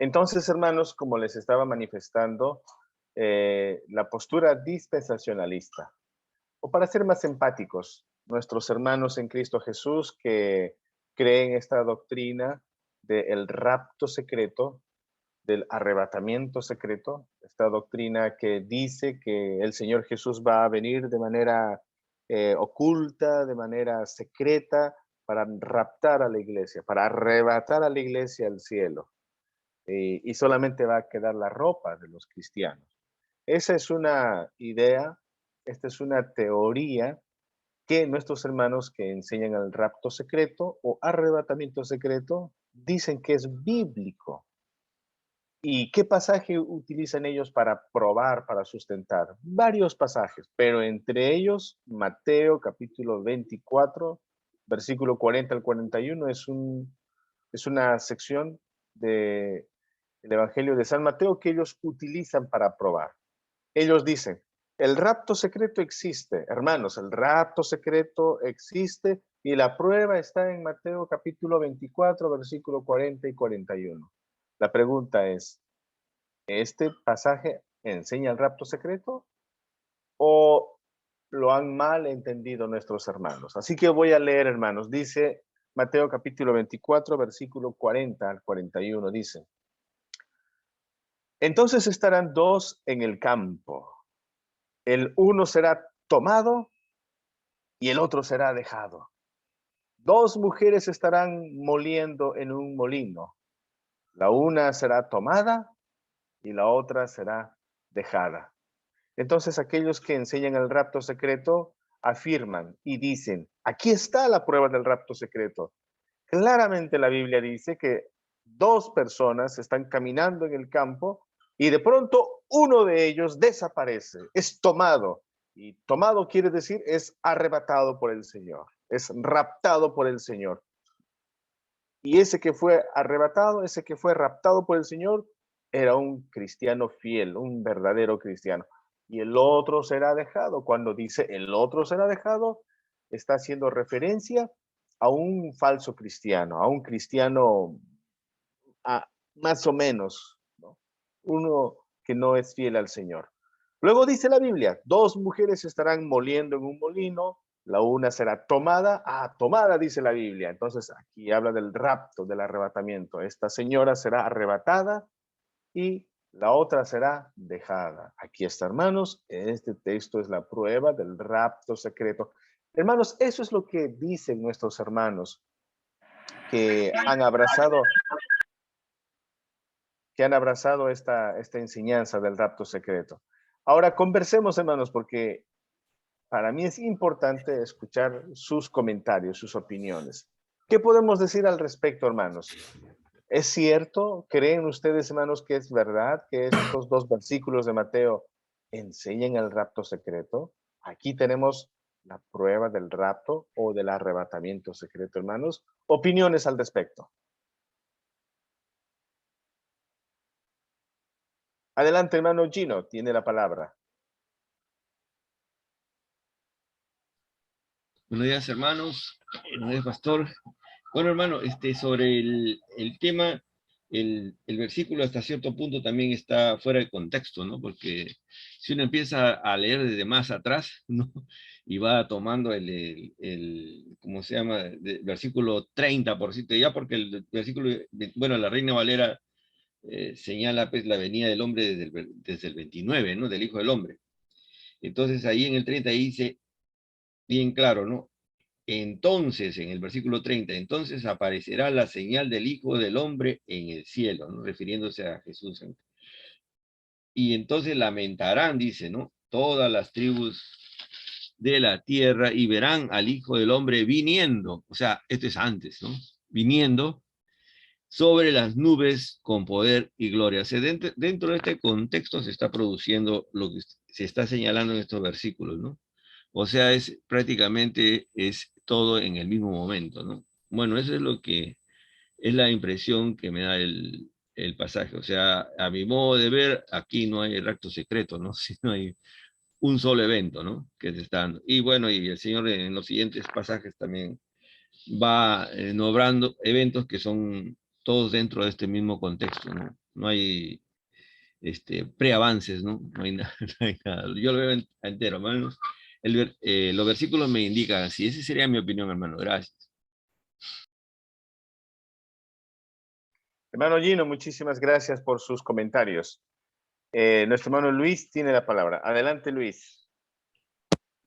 Entonces, hermanos, como les estaba manifestando, la postura dispensacionalista, o para ser más empáticos, nuestros hermanos en Cristo Jesús que creen esta doctrina del rapto secreto, del arrebatamiento secreto, esta doctrina que dice que el Señor Jesús va a venir de manera oculta, de manera secreta, para raptar a la iglesia, para arrebatar a la iglesia al cielo. Y solamente va a quedar la ropa de los cristianos. Esa es una idea, esta es una teoría que nuestros hermanos que enseñan el rapto secreto o arrebatamiento secreto dicen que es bíblico. ¿Y qué pasaje utilizan ellos para probar, para sustentar? Varios pasajes, pero entre ellos Mateo capítulo 24, versículo 40 al 41 es una sección del Evangelio de San Mateo que ellos utilizan para probar. Ellos dicen, el rapto secreto existe, hermanos, el rapto secreto existe y la prueba está en Mateo capítulo 24, versículo 40 y 41. La pregunta es, ¿este pasaje enseña el rapto secreto o lo han mal entendido nuestros hermanos? Así que voy a leer, hermanos. Dice Mateo capítulo 24, versículo 40 al 41, dice, entonces estarán dos en el campo. El uno será tomado y el otro será dejado. Dos mujeres estarán moliendo en un molino. La una será tomada y la otra será dejada. Entonces aquellos que enseñan el rapto secreto afirman y dicen, aquí está la prueba del rapto secreto. Claramente la Biblia dice que dos personas están caminando en el campo y de pronto uno de ellos desaparece, es tomado. Y tomado quiere decir es arrebatado por el Señor, es raptado por el Señor. Y ese que fue arrebatado, ese que fue raptado por el Señor, era un cristiano fiel, un verdadero cristiano. Y el otro será dejado. Cuando dice el otro será dejado, está haciendo referencia a un falso cristiano, a un cristiano más o menos, ¿no? Uno que no es fiel al Señor. Luego dice la Biblia, dos mujeres estarán moliendo en un molino, la una será tomada, tomada dice la Biblia. Entonces aquí habla del rapto, del arrebatamiento. Esta señora será arrebatada y la otra será dejada. Aquí está, hermanos, este texto es la prueba del rapto secreto. Hermanos, eso es lo que dicen nuestros hermanos que han abrazado esta enseñanza del rapto secreto. Ahora conversemos, hermanos, porque para mí es importante escuchar sus comentarios, sus opiniones. ¿Qué podemos decir al respecto, hermanos? ¿Es cierto? ¿Creen ustedes, hermanos, que es verdad que estos dos versículos de Mateo enseñan el rapto secreto? Aquí tenemos la prueba del rapto o del arrebatamiento secreto, hermanos. Opiniones al respecto. Adelante, hermano Gino, tiene la palabra. Buenos días, hermanos. Buenos días, pastor. Bueno, hermano, sobre el tema, el versículo hasta cierto punto también está fuera de contexto, ¿no? Porque si uno empieza a leer desde más atrás, ¿no? Y va tomando ¿cómo se llama? Versículo 30, por cierto, ya porque el versículo, bueno, la Reina Valera señala pues la venida del hombre desde el 29, ¿no? Del Hijo del Hombre. Entonces ahí en el 30 dice bien claro, ¿no? Entonces, en el versículo 30, entonces aparecerá la señal del Hijo del Hombre en el cielo, ¿no? Refiriéndose a Jesús. Y entonces lamentarán, dice, ¿no? Todas las tribus de la tierra y verán al Hijo del Hombre viniendo, o sea, esto es antes, ¿no? Viniendo sobre las nubes con poder y gloria. O sea, dentro de este contexto se está produciendo lo que se está señalando en estos versículos, ¿no? O sea, prácticamente es todo en el mismo momento, ¿no? Bueno, eso es lo que es la impresión que me da el pasaje. O sea, a mi modo de ver, aquí no hay rapto secreto, ¿no? Sino hay un solo evento, ¿no? Que se está dando. Y bueno, y el Señor en los siguientes pasajes también va nombrando eventos que son todos dentro de este mismo contexto, ¿no? no hay preavances, ¿no? No hay nada, no hay nada. Yo lo veo entero, hermanos. Los versículos me indican así. Esa sería mi opinión, hermano. Gracias. Hermano Gino, muchísimas gracias por sus comentarios. Nuestro hermano Luis tiene la palabra. Adelante, Luis.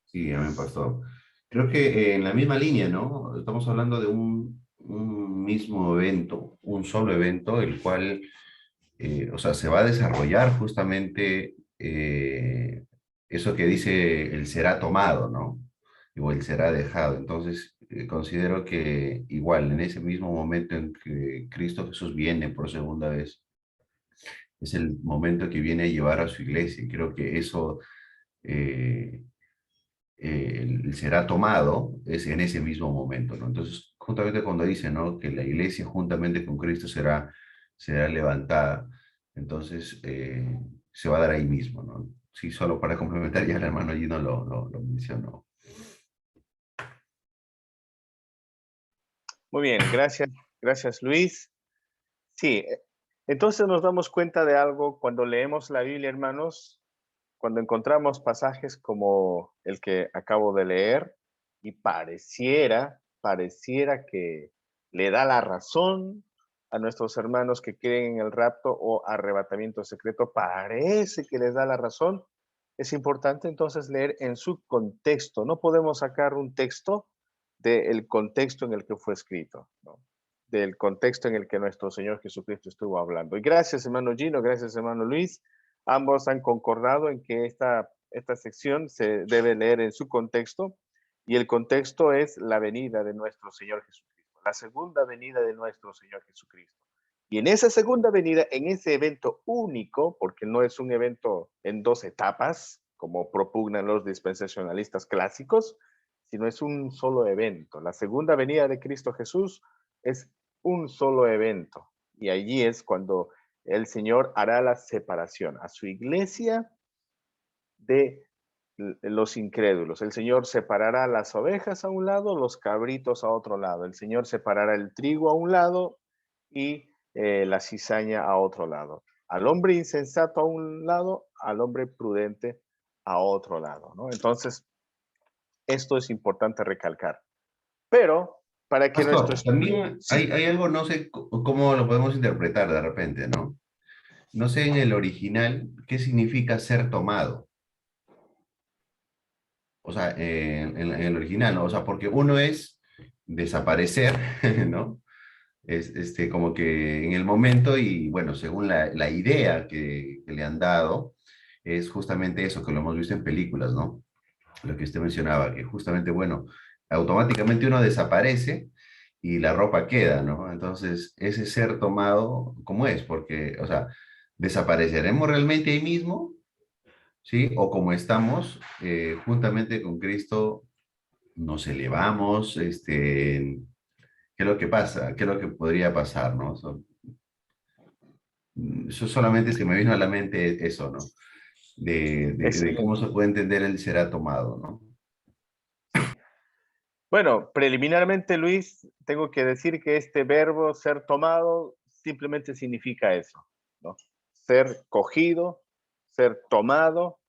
Sí, amén, pastor. Creo que en la misma línea, ¿no? Estamos hablando de un mismo evento, un solo evento, el cual, o sea, se va a desarrollar justamente eso que dice el será tomado, ¿no? O el será dejado. Entonces, considero que igual, en ese mismo momento en que Cristo Jesús viene por segunda vez, es el momento que viene a llevar a su iglesia. Y creo que eso... eh, será tomado es en ese mismo momento, ¿no? Entonces, justamente cuando dice, ¿no? Que la iglesia juntamente con Cristo será levantada, entonces se va a dar ahí mismo, ¿no? Sí, solo para complementar, ya el hermano allí no lo mencionó. Muy bien, gracias Luis. Sí, entonces nos damos cuenta de algo cuando leemos la Biblia, hermanos, cuando encontramos pasajes como el que acabo de leer y pareciera que le da la razón a nuestros hermanos que creen en el rapto o arrebatamiento secreto, parece que les da la razón. Es importante entonces leer en su contexto. No podemos sacar un texto del contexto en el que fue escrito, ¿no? Del contexto en el que nuestro Señor Jesucristo estuvo hablando. Y gracias, hermano Gino, gracias, hermano Luis. Ambos han concordado en que esta sección se debe leer en su contexto, y el contexto es la venida de nuestro Señor Jesucristo, la segunda venida de nuestro Señor Jesucristo. Y en esa segunda venida, en ese evento único, porque no es un evento en dos etapas, como propugnan los dispensacionalistas clásicos, sino es un solo evento. La segunda venida de Cristo Jesús es un solo evento. Y allí es cuando el Señor hará la separación a su iglesia de los incrédulos. El Señor separará las ovejas a un lado, los cabritos a otro lado. El Señor separará el trigo a un lado y la cizaña a otro lado. Al hombre insensato a un lado, al hombre prudente a otro lado, ¿no? Entonces, esto es importante recalcar. Pero para que nuestro Pastor, estudio, también sí, hay algo, no sé cómo lo podemos interpretar de repente, ¿no? No sé en el original qué significa ser tomado. O sea, en el original, ¿no? O sea, porque uno es desaparecer, ¿no? Es como que en el momento y bueno, según la idea que le han dado, es justamente eso que lo hemos visto en películas, ¿no? Lo que usted mencionaba, que justamente, bueno, automáticamente uno desaparece y la ropa queda, ¿no? Entonces, ese ser tomado, ¿cómo es? Porque, o sea, ¿desapareceremos realmente ahí mismo? ¿Sí? O como estamos, juntamente con Cristo, nos elevamos, ¿qué es lo que pasa? ¿Qué es lo que podría pasar, no? Eso solamente se me vino a la mente eso, ¿no? De cómo se excelente. puede entender el será tomado, ¿no? Sí. Bueno, preliminarmente, Luis, tengo que decir que este verbo ser tomado simplemente significa eso, ¿no? Ser cogido, ser tomado,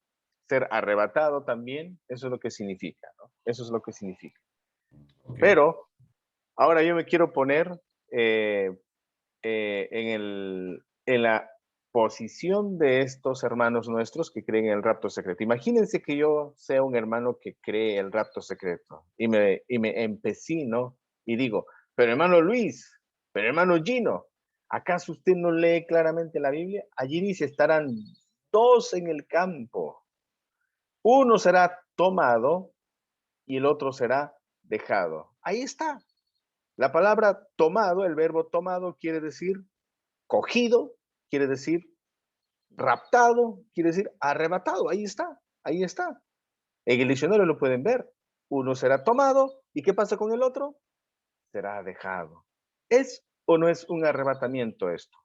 ser arrebatado también, eso es lo que significa, ¿no? Eso es lo que significa. Ok. Pero ahora yo me quiero poner eh, en la posición de estos hermanos nuestros que creen en el rapto secreto. Imagínense que yo sea un hermano que cree el rapto secreto y me empecino y digo, pero hermano Luis, pero hermano Gino, ¿acaso usted no lee claramente la Biblia? Allí dice, estarán dos en el campo. Uno será tomado y el otro será dejado. Ahí está. La palabra tomado, el verbo tomado quiere decir cogido, quiere decir raptado, quiere decir arrebatado. Ahí está, ahí está. En el diccionario lo pueden ver. Uno será tomado y ¿qué pasa con el otro? Será dejado. ¿Es o no es un arrebatamiento esto?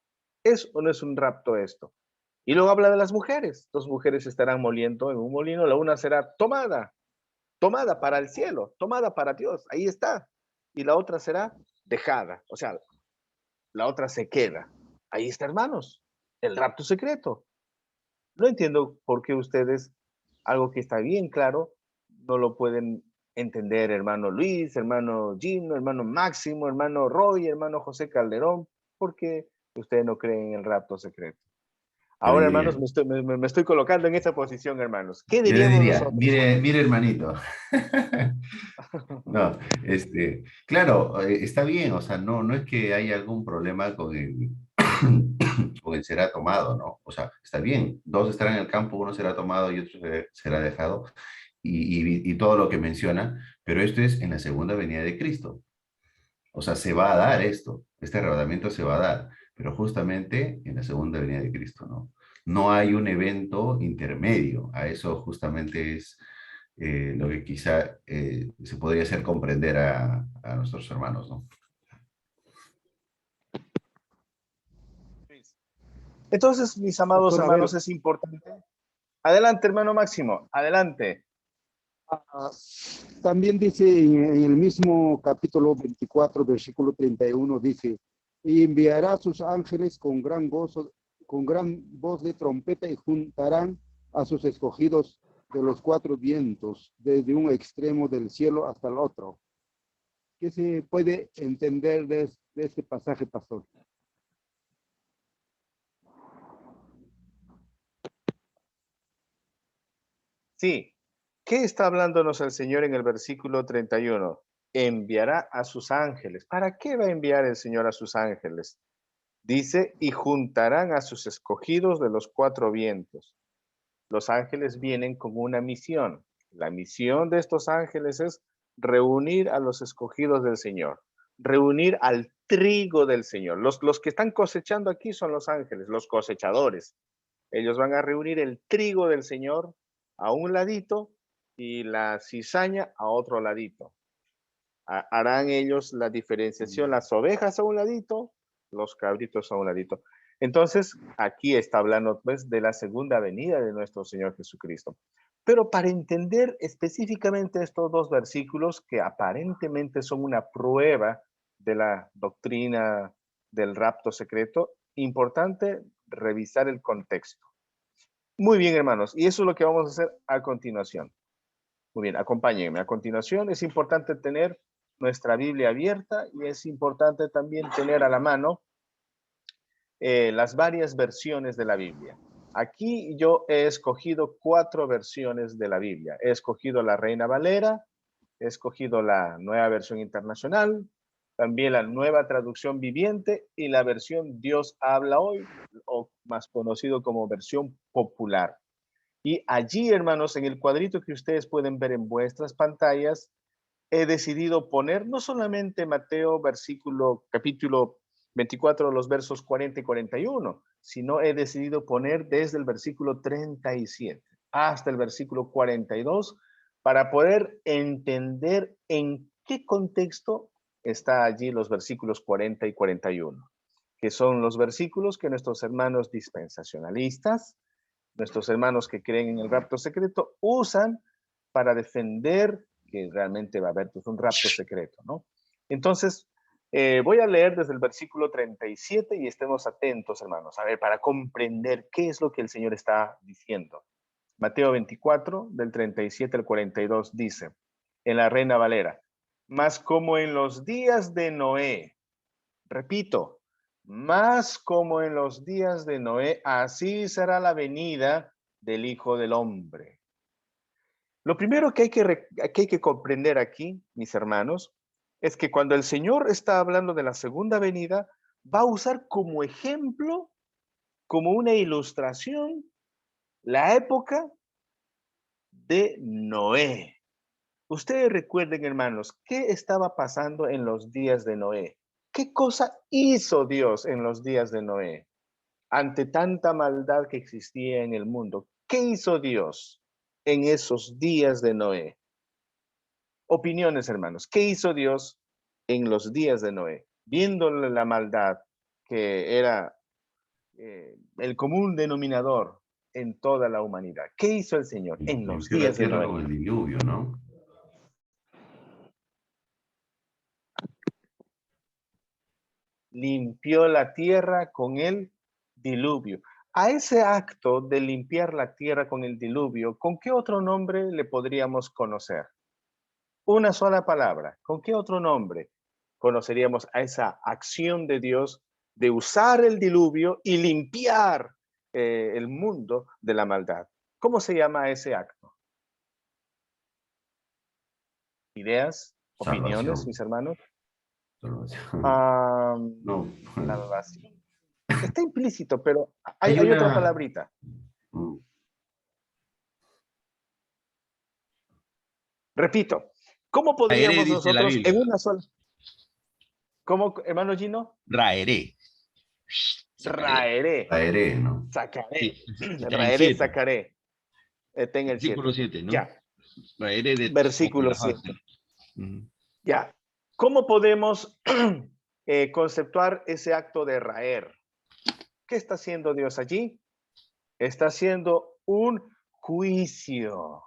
¿Es o no es un rapto esto? Y luego habla de las mujeres. Dos mujeres estarán moliendo en un molino. La una será tomada, tomada para el cielo, tomada para Dios. Ahí está. Y la otra será dejada. O sea, la otra se queda. Ahí está, hermanos. el rapto secreto. No entiendo por qué ustedes, algo que está bien claro, no lo pueden entender, hermano Luis, hermano Gino, hermano Máximo, hermano Roy, hermano José Calderón, porque ustedes no creen en el rapto secreto. Yo Ahora, diría, hermanos, me estoy colocando en esa posición, hermanos. ¿Qué yo le diríamos diría, nosotros? mire hermanito. No, claro, está bien, o sea, no es que haya algún problema con con el será tomado, ¿no? O sea, está bien, dos estarán en el campo, uno será tomado y otro será dejado, y todo lo que menciona, pero esto es en la segunda venida de Cristo. O sea, se va a dar esto, este arrebatamiento se va a dar, pero justamente en la segunda venida de Cristo, ¿no? No hay un evento intermedio, a eso justamente es lo que quizá se podría hacer comprender a nuestros hermanos, ¿no? Entonces, mis amados Pastor, a ver, hermanos, es importante. Adelante, hermano Máximo, adelante. ah, también dice en el mismo capítulo 24, versículo 31, dice, y enviará a sus ángeles con gran gozo, con gran voz de trompeta y juntarán a sus escogidos de los cuatro vientos, desde un extremo del cielo hasta el otro. ¿Qué se puede entender de este pasaje, pastor? Sí. ¿Qué está hablándonos el Señor en el versículo 31? Enviará a sus ángeles. ¿Para qué va a enviar el Señor a sus ángeles? Dice, y juntarán a sus escogidos de los cuatro vientos. Los ángeles vienen con una misión. La misión de estos ángeles es reunir a los escogidos del Señor, reunir al trigo del Señor. Los que están cosechando aquí son los ángeles, los cosechadores. Ellos van a reunir el trigo del Señor a un ladito y la cizaña a otro ladito. Harán ellos la diferenciación, las ovejas a un ladito, los cabritos a un ladito. Entonces, aquí está hablando pues de la segunda venida de nuestro Señor Jesucristo. Pero para entender específicamente estos dos versículos que aparentemente son una prueba de la doctrina del rapto secreto, importante revisar el contexto. Muy bien, hermanos, y eso es lo que vamos a hacer a continuación. Muy bien, acompáñenme. A continuación es importante tener nuestra Biblia abierta y es importante también tener a la mano las varias versiones de la Biblia. Aquí yo he escogido 4 versiones de la Biblia. He escogido la Reina Valera, he escogido la Nueva Versión Internacional, también la Nueva Traducción Viviente y la versión Dios habla hoy, o más conocido como versión popular. Y allí, hermanos, en el cuadrito que ustedes pueden ver en vuestras pantallas, he decidido poner no solamente Mateo capítulo 24, los versos 40 y 41, sino he decidido poner desde el versículo 37 hasta el versículo 42 para poder entender en qué contexto está allí los versículos 40 y 41, que son los versículos que nuestros hermanos dispensacionalistas, nuestros hermanos que creen en el rapto secreto, usan para defender que realmente va a haber pues, un rapto secreto, ¿no? Entonces, voy a leer desde el versículo 37 y estemos atentos, hermanos, a ver, para comprender qué es lo que el Señor está diciendo. Mateo 24, del 37 al 42, dice, en la Reina Valera, mas como en los días de Noé, repito, más como en los días de Noé, así será la venida del Hijo del Hombre. Lo primero que hay que comprender aquí, mis hermanos, es que cuando el Señor está hablando de la segunda venida, va a usar como ejemplo, como una ilustración, la época de Noé. Ustedes recuerden, hermanos, ¿qué estaba pasando en los días de Noé? ¿Qué cosa hizo Dios en los días de Noé? Ante tanta maldad que existía en el mundo, ¿qué hizo Dios en esos días de Noé? Opiniones, hermanos. ¿Qué hizo Dios en los días de Noé? Viéndole la maldad que era el común denominador en toda la humanidad. ¿Qué hizo el Señor en los Limpió la días de tierra Noé? con el diluvio, ¿no? Limpió la tierra con el diluvio. A ese acto de limpiar la tierra con el diluvio, ¿con qué otro nombre le podríamos conocer? Una sola palabra. ¿Con qué otro nombre conoceríamos a esa acción de Dios de usar el diluvio y limpiar el mundo de la maldad? ¿Cómo se llama ese acto? ¿Ideas? ¿Opiniones, Salvación. mis hermanos? Salvación. Ah, No. salvación. Está implícito, pero Hay hay otra una. palabrita. mm, Repito, ¿cómo Raeré, podríamos dice la nosotros Biblia. en una sola... ¿Cómo, hermano Gino? Raeré. Sacaré. Raeré, Traeré, ¿no? Sí, sacaré, está en el raeré, 7, sacaré. Está en el versículo 7. 7, ¿no? Ya, Raeré de tus ojos versículo las bases. 7. Ujú. Ya. ¿Cómo podemos conceptuar ese acto de raer? ¿Qué está haciendo Dios allí? Está haciendo un juicio.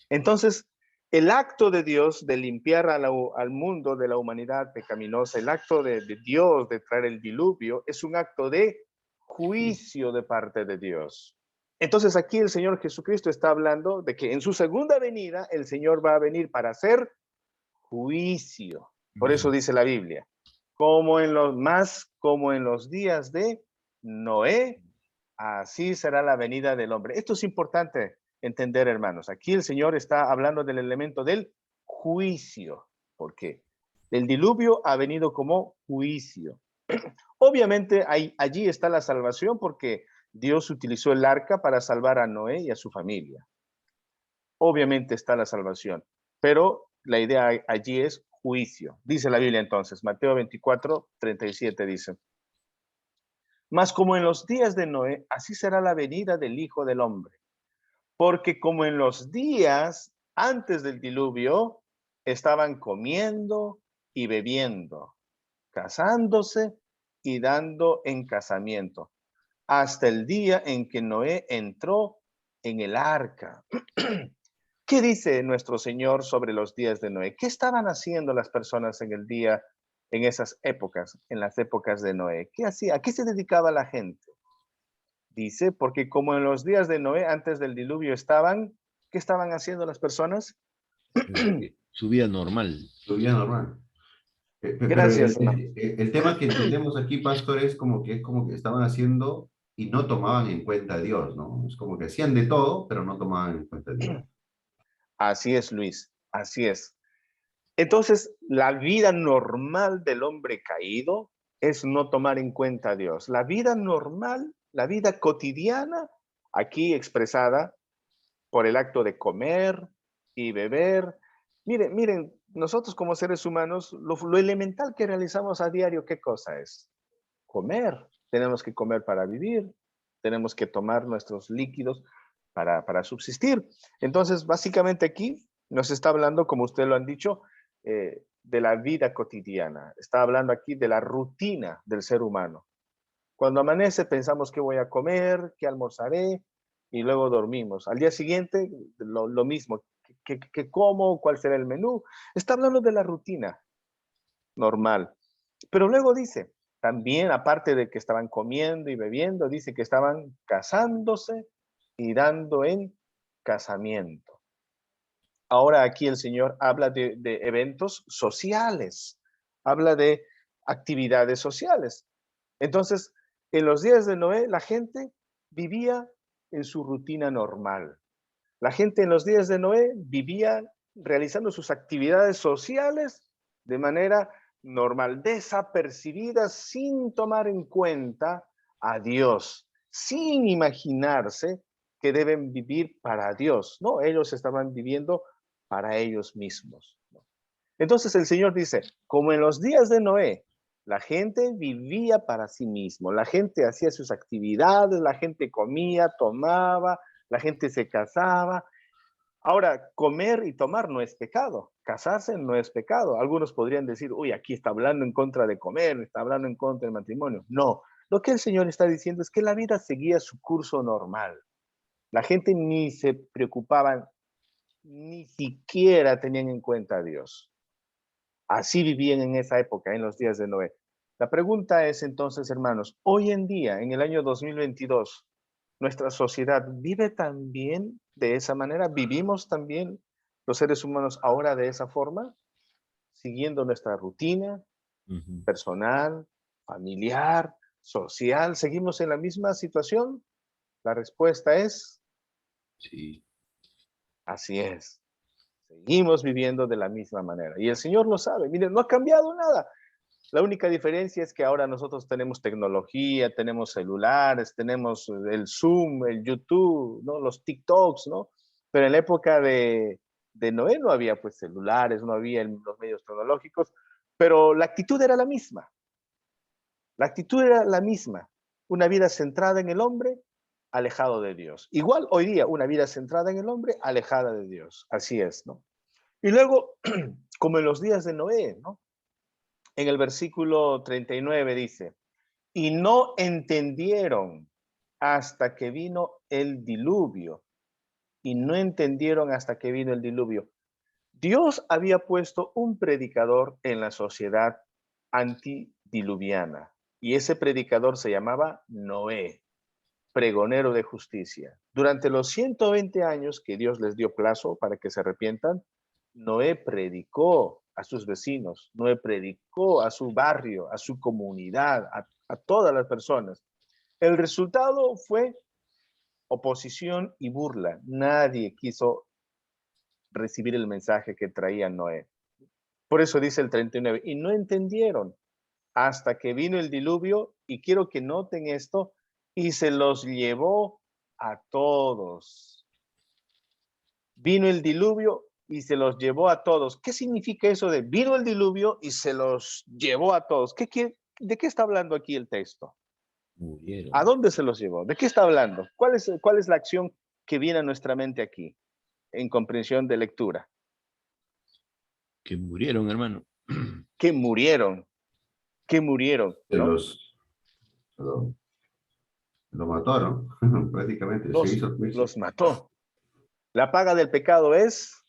Entonces, el acto de Dios de limpiar al mundo de la humanidad pecaminosa, el acto de Dios de traer el diluvio, es un acto de juicio de parte de Dios. Entonces aquí el Señor Jesucristo está hablando de que en su segunda venida el Señor va a venir para hacer juicio. Por eso dice la Biblia, como en los días de Noé, así será la venida del hombre. Esto es importante entender, hermanos. Aquí el Señor está hablando del elemento del juicio. ¿Por qué? El diluvio ha venido como juicio. Obviamente allí está la salvación porque Dios utilizó el arca para salvar a Noé y a su familia. Obviamente está la salvación, pero la idea allí es juicio. Dice la Biblia entonces, Mateo 24:37 dice, mas como en los días de Noé, así será la venida del Hijo del Hombre. Porque como en los días antes del diluvio, estaban comiendo y bebiendo, casándose y dando en casamiento, hasta el día en que Noé entró en el arca. ¿Qué dice nuestro Señor sobre los días de Noé? ¿Qué estaban haciendo las personas en el día, en esas épocas, en las épocas de Noé? ¿Qué hacía? ¿A qué se dedicaba la gente? Dice, porque como en los días de Noé, antes del diluvio, ¿qué estaban haciendo las personas? Su vida normal. Su vida normal. Pero Gracias, hermano. el tema que entendemos aquí, pastor, es como que estaban haciendo y no tomaban en cuenta a Dios, ¿no? Es como que hacían de todo, pero no tomaban en cuenta a Dios. Así es, Luis, así es. Entonces, la vida normal del hombre caído es no tomar en cuenta a Dios. La vida normal, la vida cotidiana, aquí expresada por el acto de comer y beber. Miren, nosotros como seres humanos, lo elemental que realizamos a diario, ¿qué cosa es? Comer. Tenemos que comer para vivir, tenemos que tomar nuestros líquidos para subsistir. Entonces, básicamente aquí nos está hablando, como usted lo han dicho, de la vida cotidiana. Está hablando aquí de la rutina del ser humano. Cuando amanece pensamos qué voy a comer, qué almorzaré y luego dormimos. Al día siguiente lo mismo, ¿qué como? ¿Cuál será el menú? Está hablando de la rutina normal. Pero luego dice, también aparte de que estaban comiendo y bebiendo, dice que estaban casándose y dando en casamiento. Ahora aquí el Señor habla de eventos sociales, habla de actividades sociales. Entonces, en los días de Noé, la gente vivía en su rutina normal. La gente en los días de Noé vivía realizando sus actividades sociales de manera normal, desapercibidas, sin tomar en cuenta a Dios, sin imaginarse que deben vivir para Dios. No, ellos estaban viviendo para ellos mismos. Entonces el Señor dice, como en los días de Noé, la gente vivía para sí mismo, la gente hacía sus actividades, la gente comía, tomaba, la gente se casaba. Ahora, comer y tomar no es pecado, casarse no es pecado. Algunos podrían decir, uy, aquí está hablando en contra de comer, está hablando en contra del matrimonio. No, lo que el Señor está diciendo es que la vida seguía su curso normal. La gente ni se preocupaban, ni siquiera tenían en cuenta a Dios. Así vivían en esa época, en los días de Noé. La pregunta es entonces, hermanos, hoy en día, en el año 2022, ¿nuestra sociedad vive también de esa manera? ¿Vivimos también los seres humanos ahora de esa forma? Siguiendo nuestra rutina personal, familiar, social, ¿seguimos en la misma situación? La respuesta es, Sí. así es. Seguimos viviendo de la misma manera. Y el Señor lo sabe. Miren, no ha cambiado nada. La única diferencia es que ahora nosotros tenemos tecnología, tenemos celulares, tenemos el Zoom, el YouTube, ¿no? Los TikToks, ¿no? Pero en la época de Noé no había pues celulares, no había los medios tecnológicos, pero la actitud era la misma. La actitud era la misma. Una vida centrada en el hombre, alejado de Dios. Igual hoy día, una vida centrada en el hombre, alejada de Dios. Así es, ¿no? Y luego, como en los días de Noé, ¿no? En el versículo 39 dice, y no entendieron hasta que vino el diluvio. Y no entendieron hasta que vino el diluvio. Dios había puesto un predicador en la sociedad antidiluviana. Y ese predicador se llamaba Noé, pregonero de justicia. Durante los 120 años que Dios les dio plazo para que se arrepientan, Noé predicó a sus vecinos, Noé predicó a su barrio, a su comunidad, a todas las personas. El resultado fue oposición y burla. Nadie quiso recibir el mensaje que traía Noé. Por eso dice el 39, y no entendieron hasta que vino el diluvio, y quiero que noten esto, y se los llevó a todos. Vino el diluvio y se los llevó a todos. ¿Qué significa eso de vino el diluvio y se los llevó a todos? ¿De qué está hablando aquí el texto? Murieron. ¿A dónde se los llevó? ¿De qué está hablando? ¿Cuál es la acción que viene a nuestra mente aquí en comprensión de lectura? Que murieron, hermano. Que murieron, Se ¿no? lo mataron, prácticamente, se hizo juicio. Los mató. La paga del pecado es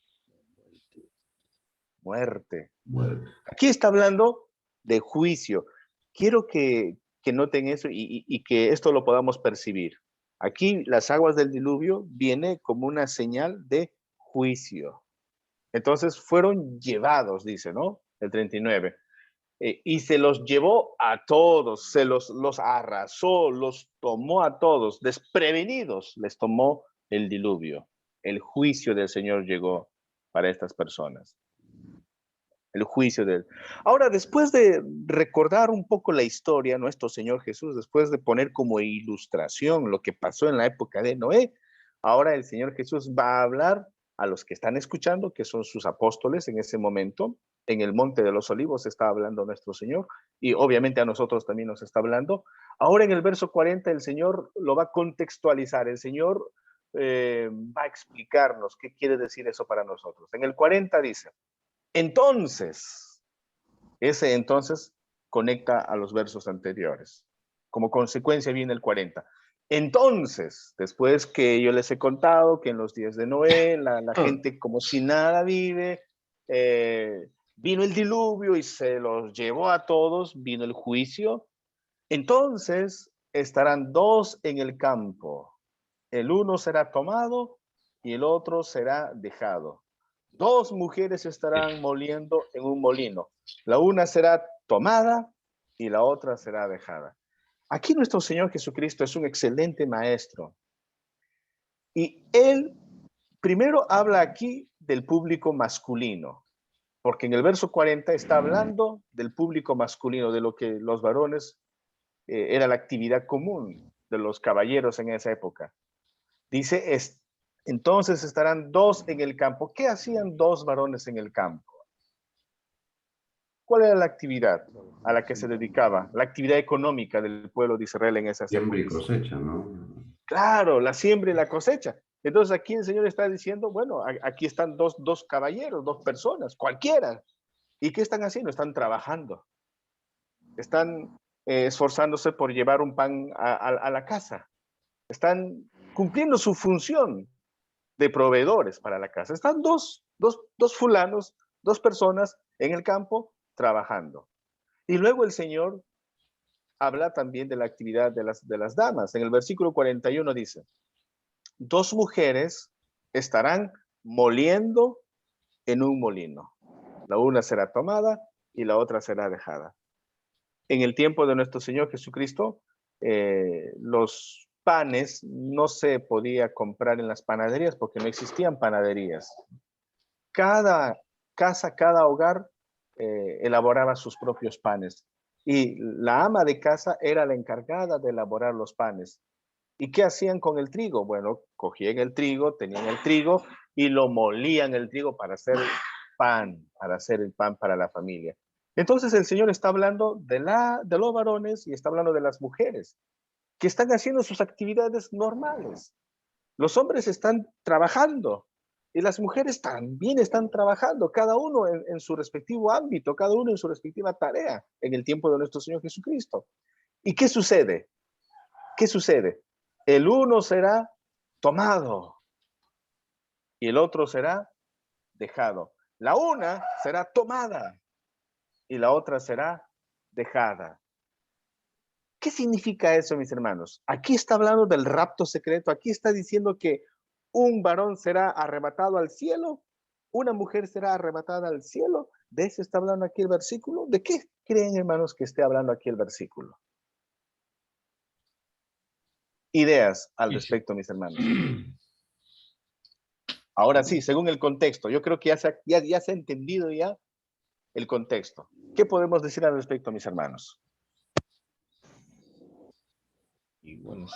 muerte. Muerte. Aquí está hablando de juicio. Quiero que noten eso y que esto lo podamos percibir. Aquí las aguas del diluvio viene como una señal de juicio. Entonces fueron llevados, dice, ¿no? El 39. Y se los llevó a todos, los arrasó, los tomó a todos, desprevenidos, les tomó el diluvio. El juicio del Señor llegó para estas personas. El juicio de él. Ahora, después de recordar un poco la historia, nuestro Señor Jesús, después de poner como ilustración lo que pasó en la época de Noé, ahora el Señor Jesús va a hablar a los que están escuchando, que son sus apóstoles en ese momento. En el Monte de los Olivos está hablando nuestro Señor y obviamente a nosotros también nos está hablando. Ahora en el verso 40 el Señor lo va a contextualizar, el Señor va a explicarnos qué quiere decir eso para nosotros. En el 40 dice, entonces, ese entonces conecta a los versos anteriores. Como consecuencia viene el 40. Entonces, después que yo les he contado que en los días de Noé, la gente como si nada vive, vino el diluvio y se los llevó a todos, vino el juicio. Entonces estarán dos en el campo. El uno será tomado y el otro será dejado. Dos mujeres estarán moliendo en un molino. La una será tomada y la otra será dejada. Aquí nuestro Señor Jesucristo es un excelente maestro. Y Él primero habla aquí del público masculino, porque en el verso 40 está hablando del público masculino, de lo que los varones era la actividad común de los caballeros en esa época. Dice, entonces estarán dos en el campo. ¿Qué hacían dos varones en el campo? ¿Cuál era la actividad a la que se dedicaba? La actividad económica del pueblo de Israel en esas Siembra y épocas. cosecha, ¿no? Claro, la siembra y la cosecha. Entonces aquí el Señor está diciendo, bueno, aquí están dos caballeros, dos personas, cualquiera. ¿Y qué están haciendo? Están trabajando. Están esforzándose por llevar un pan a la casa. Están cumpliendo su función de proveedores para la casa. Están dos fulanos, dos personas en el campo trabajando. Y luego el Señor habla también de la actividad de las damas. En el versículo 41 dice, 2 mujeres estarán moliendo en un molino. La una será tomada y la otra será dejada. En el tiempo de nuestro Señor Jesucristo, los panes no se podía comprar en las panaderías porque no existían panaderías. Cada casa, cada hogar elaboraba sus propios panes. Y la ama de casa era la encargada de elaborar los panes. ¿Y qué hacían con el trigo? Bueno, cogían el trigo, tenían el trigo y lo molían el trigo para hacer pan, para hacer el pan para la familia. Entonces el Señor está hablando de los varones y está hablando de las mujeres que están haciendo sus actividades normales. Los hombres están trabajando y las mujeres también están trabajando, cada uno en su respectivo ámbito, cada uno en su respectiva tarea en el tiempo de nuestro Señor Jesucristo. ¿Y qué sucede? ¿Qué sucede? El uno será tomado y el otro será dejado. La una será tomada y la otra será dejada. ¿Qué significa eso, mis hermanos? Aquí está hablando del rapto secreto. Aquí está diciendo que un varón será arrebatado al cielo, una mujer será arrebatada al cielo. ¿De eso está hablando aquí el versículo? ¿De qué creen, hermanos, que esté hablando aquí el versículo? Ideas al respecto, mis hermanos. Ahora sí, según el contexto, yo creo que ya se ha entendido ya el contexto. ¿Qué podemos decir al respecto, mis hermanos? Y bueno,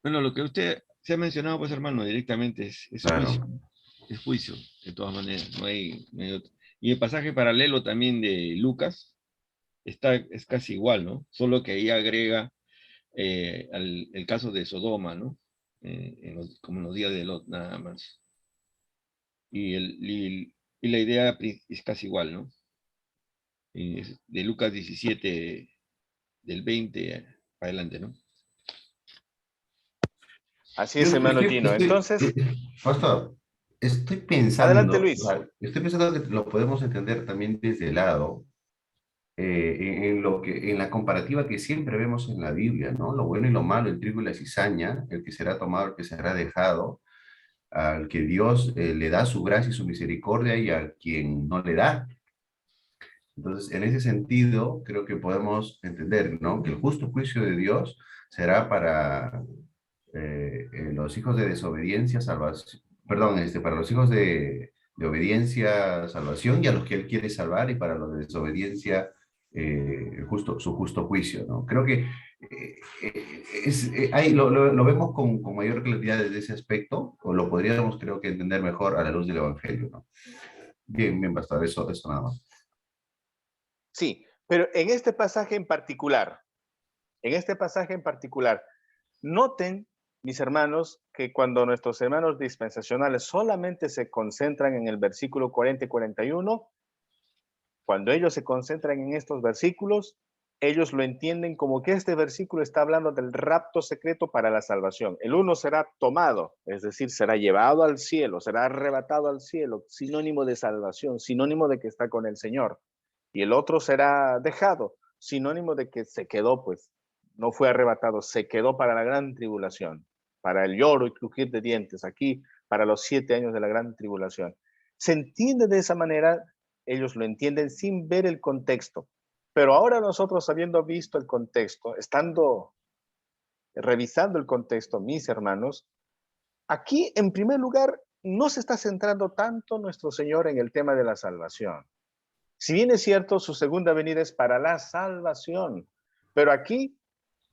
bueno, lo que usted se ha mencionado, pues hermano, directamente es Claro. juicio. Es juicio, de todas maneras. No hay otro. Y el pasaje paralelo también de Lucas es casi igual, ¿no? Solo que ahí agrega el caso de Sodoma, ¿no? Como en los días de Lot, nada más. Y la idea es casi igual, ¿no? De Lucas 17, del 20 para adelante, ¿no? Así es, hermano Gino. Entonces, Pastor, estoy adelante, pensando, o Luis. sea, estoy pensando que lo podemos entender también desde el lado, en la comparativa que siempre vemos en la Biblia, ¿no? Lo bueno y lo malo, el trigo y la cizaña, el que será tomado, el que será dejado, al que Dios le da su gracia y su misericordia y a quien no le da. Entonces, en ese sentido, creo que podemos entender, ¿no? Que el justo juicio de Dios será para los hijos de desobediencia, salvación, perdón, para los hijos de obediencia, salvación, y a los que Él quiere salvar, y para los de desobediencia, su justo juicio, ¿no? Creo que ahí lo vemos con mayor claridad desde ese aspecto, o lo podríamos, creo que, entender mejor a la luz del Evangelio, ¿no? Bien, bien, pastor, eso nada más. Sí, pero en este pasaje en particular, noten, mis hermanos, que cuando nuestros hermanos dispensacionales solamente se concentran en el versículo 40 y 41, cuando ellos se concentran en estos versículos, ellos lo entienden como que este versículo está hablando del rapto secreto para la salvación. El uno será tomado, es decir, será llevado al cielo, será arrebatado al cielo, sinónimo de salvación, sinónimo de que está con el Señor. Y el otro será dejado, sinónimo de que se quedó, pues, no fue arrebatado, se quedó para la gran tribulación, para el lloro y crujir de dientes, aquí, para los 7 años de la gran tribulación. Se entiende de esa manera, ellos lo entienden sin ver el contexto. Pero ahora nosotros, habiendo visto el contexto, estando revisando el contexto, mis hermanos, aquí, en primer lugar, no se está centrando tanto nuestro Señor en el tema de la salvación. Si bien es cierto, su segunda venida es para la salvación, pero aquí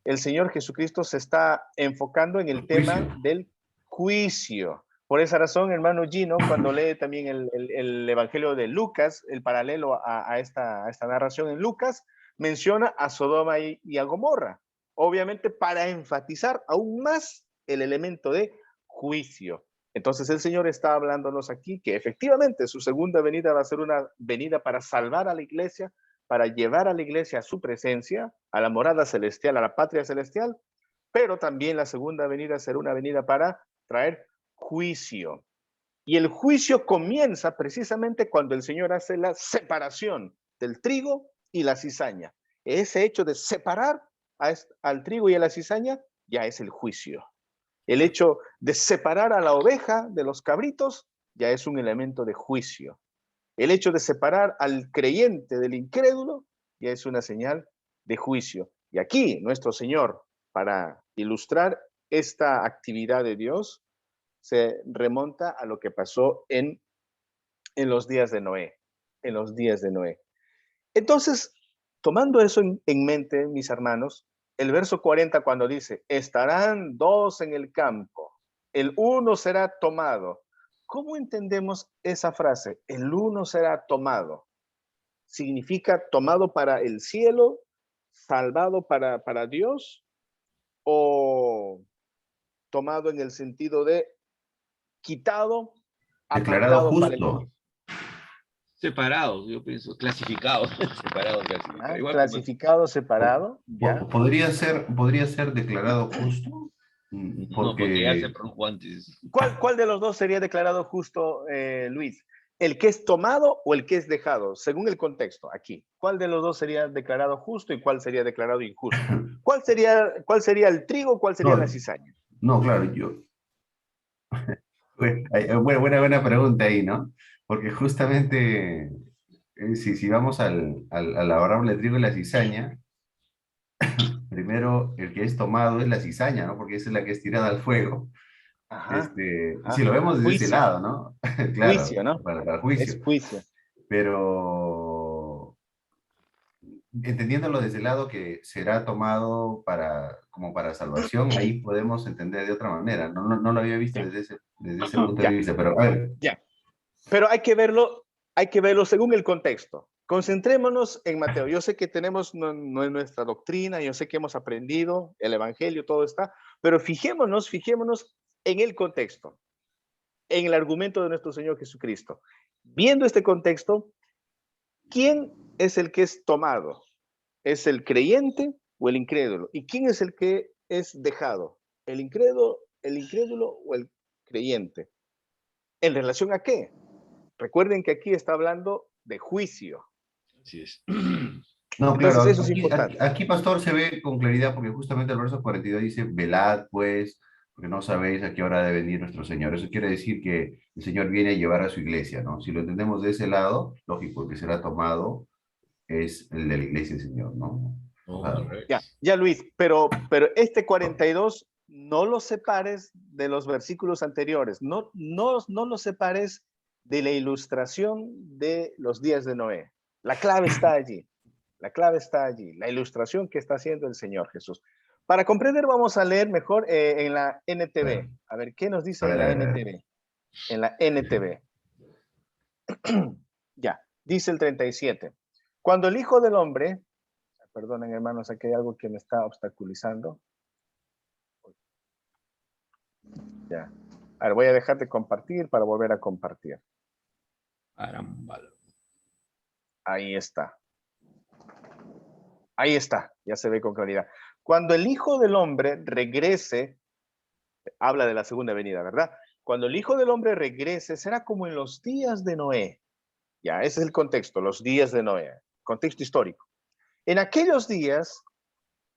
el Señor Jesucristo se está enfocando en el tema del juicio. Por esa razón, hermano Gino, cuando lee también el Evangelio de Lucas, el paralelo a esta narración en Lucas, menciona a Sodoma y a Gomorra, obviamente para enfatizar aún más el elemento de juicio. Entonces el Señor está hablándonos aquí que efectivamente su segunda venida va a ser una venida para salvar a la iglesia, para llevar a la iglesia a su presencia, a la morada celestial, a la patria celestial, pero también la segunda venida será una venida para traer juicio. Y el juicio comienza precisamente cuando el Señor hace la separación del trigo y la cizaña. Ese hecho de separar al trigo y a la cizaña ya es el juicio. El hecho de separar a la oveja de los cabritos ya es un elemento de juicio. El hecho de separar al creyente del incrédulo ya es una señal de juicio. Y aquí nuestro Señor, para ilustrar esta actividad de Dios, se remonta a lo que pasó en los días de Noé. En los días de Noé. Entonces, tomando eso en mente, mis hermanos, el verso 40 cuando dice, estarán dos en el campo, el uno será tomado. ¿Cómo entendemos esa frase? El uno será tomado. ¿Significa tomado para el cielo, salvado para Dios, o tomado en el sentido de quitado, Declarado apartado para el justo. juicio? Separados, yo pienso, clasificados. Separados, clasificados. Igual como Clasificado, separado, ya. Podría ser declarado justo, no, porque ya se porque, produjo antes. ¿Cuál de los dos sería declarado justo, Luis? ¿El que es tomado o el que es dejado? Según el contexto, aquí. ¿Cuál de los dos sería declarado justo y cuál sería declarado injusto? ¿Cuál sería el trigo? ¿Cuál sería la no, cizaña? no, claro, buena pregunta ahí, ¿no? Porque justamente, si vamos a la parábola del trigo y la cizaña, primero el que es tomado es la cizaña, ¿no? Porque esa es la que es tirada al fuego. Ajá, Si ajá. lo vemos desde ese Juicio, lado, ¿no? Claro, juicio, ¿no? para el juicio. Es juicio. Pero entendiéndolo desde el lado que será tomado como para salvación, ahí podemos entender de otra manera. No lo había visto Ya, desde ese punto de ya, vista, pero a ver, ya. Pero hay que verlo según el contexto. Concentrémonos en Mateo. Yo sé que tenemos nuestra doctrina, yo sé que hemos aprendido el Evangelio, todo está, pero fijémonos en el contexto, en el argumento de nuestro Señor Jesucristo. Viendo este contexto, ¿quién es el que es tomado? ¿Es el creyente o el incrédulo? ¿Y quién es el que es dejado? ¿El incrédulo o el creyente? ¿En relación a qué? Recuerden que aquí está hablando de juicio. Así es. no, Entonces, claro, eso es importante. aquí, Pastor, se ve con claridad porque justamente el verso 42 dice, velad pues, porque no sabéis a qué hora debe venir nuestro Señor. Eso quiere decir que el Señor viene a llevar a su iglesia, ¿no? Si lo entendemos de ese lado, lógico, el que será tomado es el de la iglesia del Señor, ¿no? O No, sea, al revés. Ya Luis, pero este 42 no lo separes de los versículos anteriores, no lo separes de la ilustración de los días de Noé. La clave está allí, la clave está allí, la ilustración que está haciendo el Señor Jesús. Para comprender vamos a leer mejor en la NTV. A ver, ¿qué nos dice en a la ver. NTV? En la NTV. Ya, dice el 37. Cuando el Hijo del Hombre, perdonen hermanos, aquí hay algo que me está obstaculizando. Ya. A ver, voy a dejar de compartir para volver a compartir. Caramba. Ahí está. Ahí está. Ya se ve con claridad. Cuando el Hijo del Hombre regrese, habla de la segunda venida, ¿verdad? Cuando el Hijo del Hombre regrese, será como en los días de Noé. Ya, ese es el contexto, los días de Noé. Contexto histórico. En aquellos días,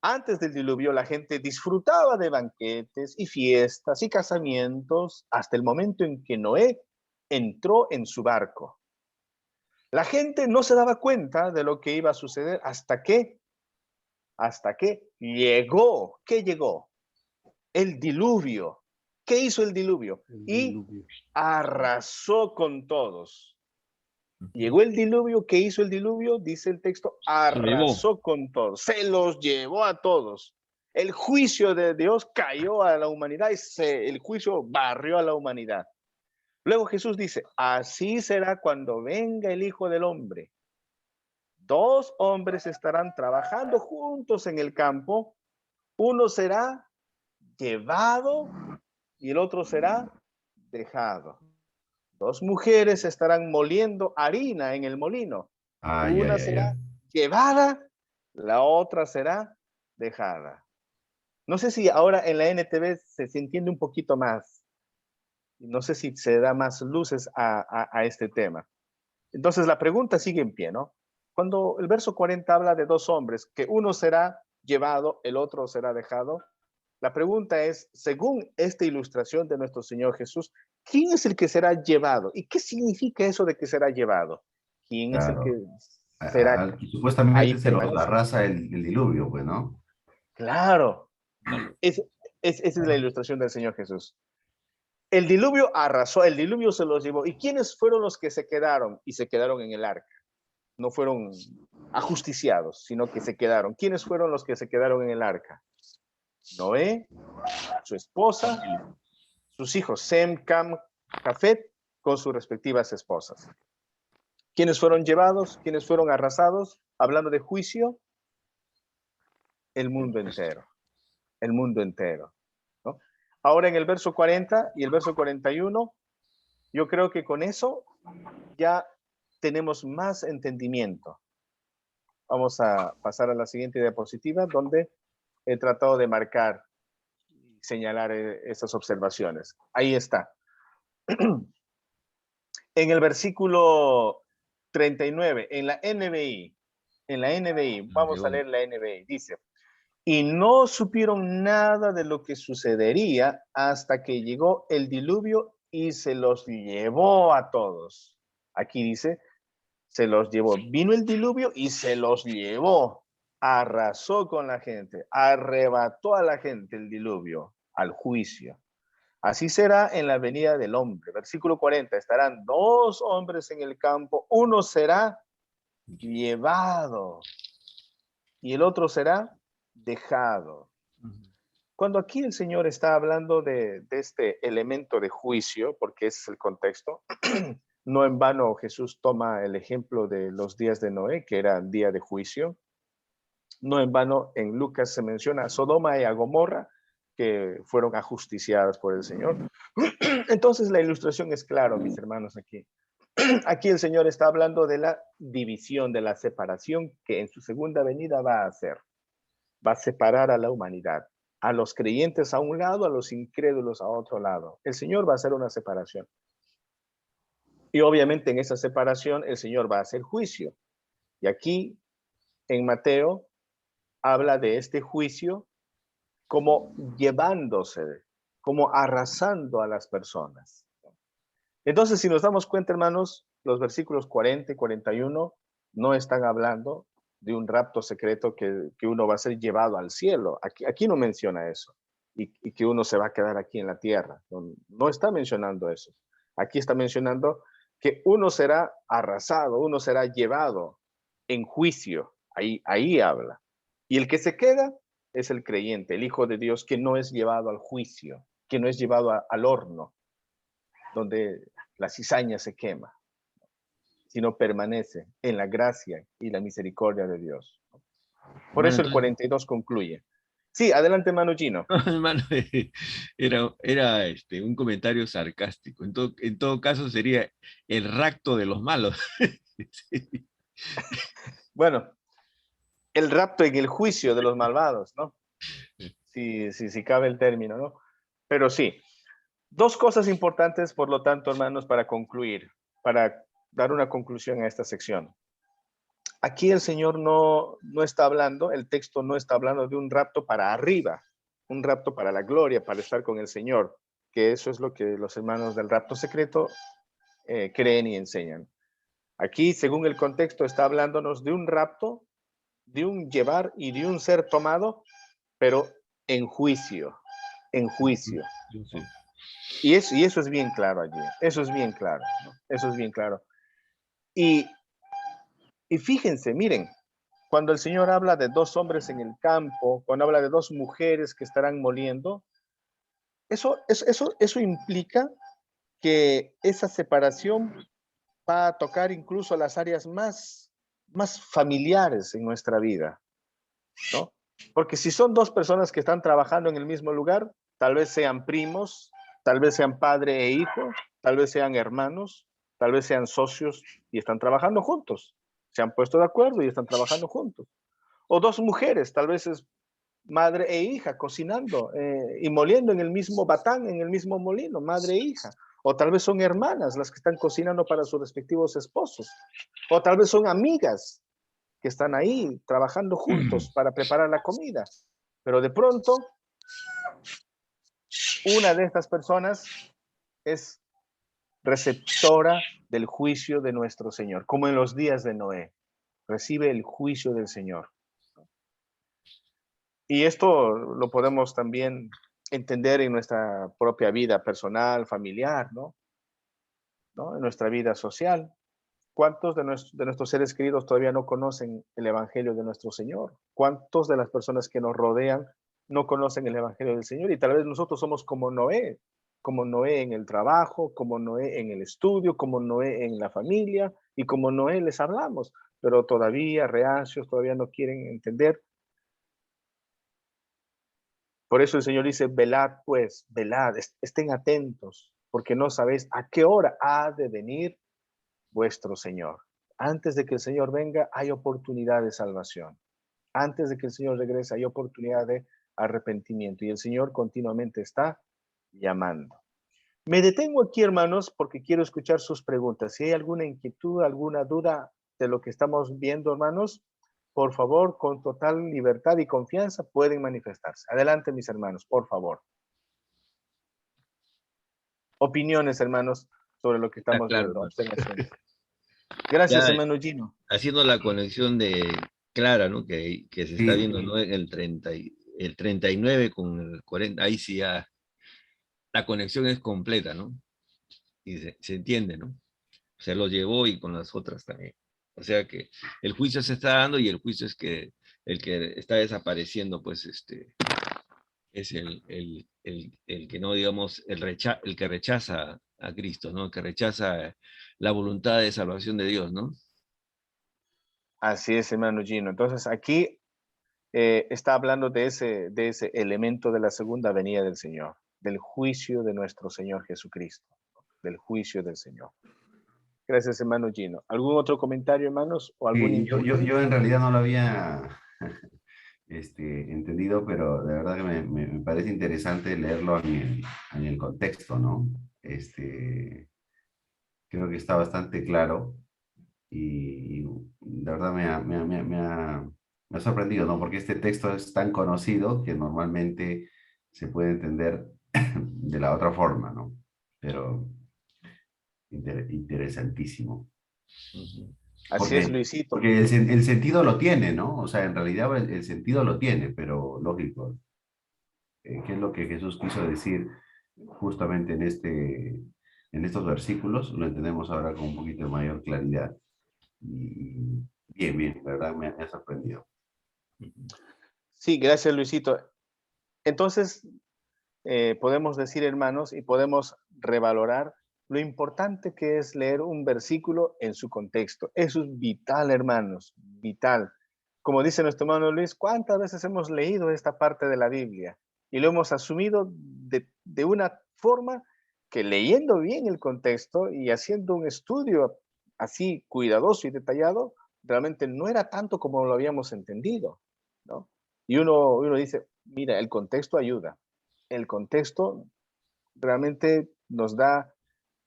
antes del diluvio, la gente disfrutaba de banquetes y fiestas y casamientos hasta el momento en que Noé entró en su barco. La gente no se daba cuenta de lo que iba a suceder hasta que llegó. ¿Qué llegó? El diluvio. ¿Qué hizo el diluvio? Y arrasó con todos. Llegó el diluvio. ¿Qué hizo el diluvio? Dice el texto, Se lo llevó. arrasó con todos. Se los llevó a todos. El juicio de Dios cayó a la humanidad y el juicio barrió a la humanidad. Luego Jesús dice, así será cuando venga el Hijo del Hombre. Dos hombres estarán trabajando juntos en el campo. Uno será llevado y el otro será dejado. Dos mujeres estarán moliendo harina en el molino. Ay, Una ay, ay, ay. será llevada, la otra será dejada. No sé si ahora en la NTV se entiende un poquito más. No sé si se da más luces a este tema. Entonces la pregunta sigue en pie, ¿no? Cuando el verso 40 habla de dos hombres, que uno será llevado, el otro será dejado, la pregunta es, según esta ilustración de nuestro Señor Jesús, ¿quién es el que será llevado? ¿Y qué significa eso de que será llevado? ¿Quién es el que Claro. será Al que supuestamente ahí se los permanece? arrasa el diluvio, pues, ¿no? Claro, Malo. esa es la ilustración del Señor Jesús. El diluvio arrasó, el diluvio se los llevó. ¿Y quiénes fueron los que se quedaron? Y se quedaron en el arca. No fueron ajusticiados, sino que se quedaron. ¿Quiénes fueron los que se quedaron en el arca? Noé, su esposa, sus hijos Sem, Cam, Jafet, con sus respectivas esposas. ¿Quiénes fueron llevados? ¿Quiénes fueron arrasados? Hablando de juicio, el mundo entero. El mundo entero, ¿no? Ahora en el verso 40 y el verso 41, yo creo que con eso ya tenemos más entendimiento. Vamos a pasar a la siguiente diapositiva, donde he tratado de marcar y señalar esas observaciones. Ahí está. En el versículo 39, en la NBI, vamos a leer la NBI, dice, y no supieron nada de lo que sucedería hasta que llegó el diluvio y se los llevó a todos. Aquí dice, se los llevó. Vino el diluvio y se los llevó. Arrasó con la gente, arrebató a la gente el diluvio al juicio. Así será en la venida del hombre. Versículo 40, estarán dos hombres en el campo, uno será llevado y el otro será dejado. Cuando aquí el Señor está hablando de este elemento de juicio, porque ese es el contexto, no en vano Jesús toma el ejemplo de los días de Noé, que era día de juicio. No en vano en Lucas se menciona a Sodoma y a Gomorra, que fueron ajusticiadas por el Señor. Entonces la ilustración es clara, mis hermanos, aquí. Aquí el Señor está hablando de la división, de la separación que en su segunda venida va a hacer. Va a separar a la humanidad, a los creyentes a un lado, a los incrédulos a otro lado. El Señor va a hacer una separación. Y obviamente en esa separación el Señor va a hacer juicio. Y aquí en Mateo habla de este juicio como llevándose, como arrasando a las personas. Entonces, si nos damos cuenta, hermanos, los versículos 40 y 41 no están hablando de un rapto secreto que uno va a ser llevado al cielo. Aquí no menciona eso. Y que uno se va a quedar aquí en la tierra. No está mencionando eso. Aquí está mencionando que uno será arrasado, uno será llevado en juicio. Ahí habla. Y el que se queda es el creyente, el Hijo de Dios, que no es llevado al juicio, que no es llevado al horno, donde la cizaña se quema, sino permanece en la gracia y la misericordia de Dios. Por Hermano, eso el entonces, 42 concluye. Sí, adelante, Manu Gino. hermano, era un comentario sarcástico. En todo caso sería el rapto de los malos. Sí. Bueno, el rapto en el juicio de los malvados, ¿no? Si cabe el término, ¿no? Pero sí, dos cosas importantes, por lo tanto, hermanos, para concluir, para dar una conclusión a esta sección. Aquí el Señor no está hablando, el texto no está hablando de un rapto para arriba, un rapto para la gloria, para estar con el Señor, que eso es lo que los hermanos del rapto secreto creen y enseñan. Aquí, según el contexto, está hablándonos de un rapto, de un llevar y de un ser tomado, pero en juicio, en juicio. Sí. Y eso es bien claro allí, eso es bien claro, ¿no? Eso es bien claro. Y fíjense, miren, cuando el Señor habla de dos hombres en el campo, cuando habla de dos mujeres que estarán moliendo, eso implica que esa separación va a tocar incluso las áreas más familiares en nuestra vida, ¿no? Porque si son dos personas que están trabajando en el mismo lugar, tal vez sean primos, tal vez sean padre e hijo, tal vez sean hermanos, tal vez sean socios y están trabajando juntos. Se han puesto de acuerdo y están trabajando juntos. O dos mujeres, tal vez es madre e hija cocinando y moliendo en el mismo batán, en el mismo molino, madre e hija. O tal vez son hermanas las que están cocinando para sus respectivos esposos. O tal vez son amigas que están ahí trabajando juntos para preparar la comida. Pero de pronto, una de estas personas es receptora del juicio de nuestro Señor, como en los días de Noé. Recibe el juicio del Señor. Y esto lo podemos también entender en nuestra propia vida personal, familiar, ¿no? En nuestra vida social. ¿Cuántos de nuestros seres queridos todavía no conocen el Evangelio de nuestro Señor? ¿Cuántos de las personas que nos rodean no conocen el Evangelio del Señor? Y tal vez nosotros somos como Noé en el trabajo, como Noé en el estudio, como Noé en la familia, y como Noé les hablamos, pero todavía reacios, todavía no quieren entender. Por eso el Señor dice, velad pues, velad, estén atentos, porque no sabéis a qué hora ha de venir vuestro Señor. Antes de que el Señor venga, hay oportunidad de salvación. Antes de que el Señor regrese, hay oportunidad de arrepentimiento. Y el Señor continuamente está llamando. Me detengo aquí, hermanos, porque quiero escuchar sus preguntas. Si hay alguna inquietud, alguna duda de lo que estamos viendo, hermanos, por favor, con total libertad y confianza, pueden manifestarse. Adelante, mis hermanos, por favor. Opiniones, hermanos, sobre lo que estamos claro, viendo. hermano. Gracias, Ya, hermano Gino. haciendo la conexión clara, ¿no? Que se está Sí. viendo, ¿no? El 39 con el 40, ahí sí ya la conexión es completa, ¿no? Y se entiende, ¿no? Se lo llevó y con las otras también. O sea que el juicio se está dando y el juicio es que el que está desapareciendo, pues, es el que no, digamos, el que rechaza a Cristo, ¿no? El que rechaza la voluntad de salvación de Dios, ¿no? Así es, hermano Gino. Entonces, aquí está hablando de ese elemento de la segunda venida del Señor, del juicio de nuestro Señor Jesucristo, del juicio del Señor. Gracias, hermano Gino. ¿Algún otro comentario, hermanos? ¿O algún Yo en realidad no lo había entendido, pero de verdad que me parece interesante leerlo en el contexto, ¿no? Creo que está bastante claro y de verdad me ha sorprendido, ¿no? Porque este texto es tan conocido que normalmente se puede entender de la otra forma, ¿no? Pero interesantísimo. Así es, Luisito. Porque el sentido lo tiene, ¿no? O sea, en realidad el sentido lo tiene, pero lógico. ¿Qué es lo que Jesús quiso decir justamente en estos versículos? Lo entendemos ahora con un poquito de mayor claridad. Y bien, la verdad me ha sorprendido. Sí, gracias, Luisito. Entonces, podemos decir, hermanos, y podemos revalorar lo importante que es leer un versículo en su contexto. Eso es vital, hermanos, vital. Como dice nuestro hermano Luis, ¿cuántas veces hemos leído esta parte de la Biblia? Y lo hemos asumido de una forma que leyendo bien el contexto y haciendo un estudio así cuidadoso y detallado, realmente no era tanto como lo habíamos entendido, ¿no? Y uno dice, mira, el contexto ayuda. El contexto realmente nos da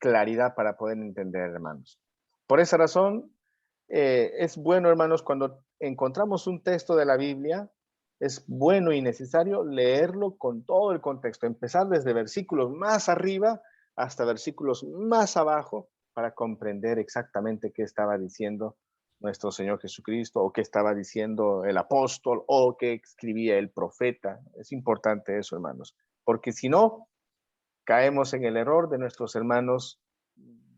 claridad para poder entender, hermanos. Por esa razón, es bueno, hermanos, cuando encontramos un texto de la Biblia, es bueno y necesario leerlo con todo el contexto, empezar desde versículos más arriba hasta versículos más abajo para comprender exactamente qué estaba diciendo nuestro Señor Jesucristo o qué estaba diciendo el apóstol o qué escribía el profeta. Es importante eso, hermanos, porque si no, caemos en el error de nuestros hermanos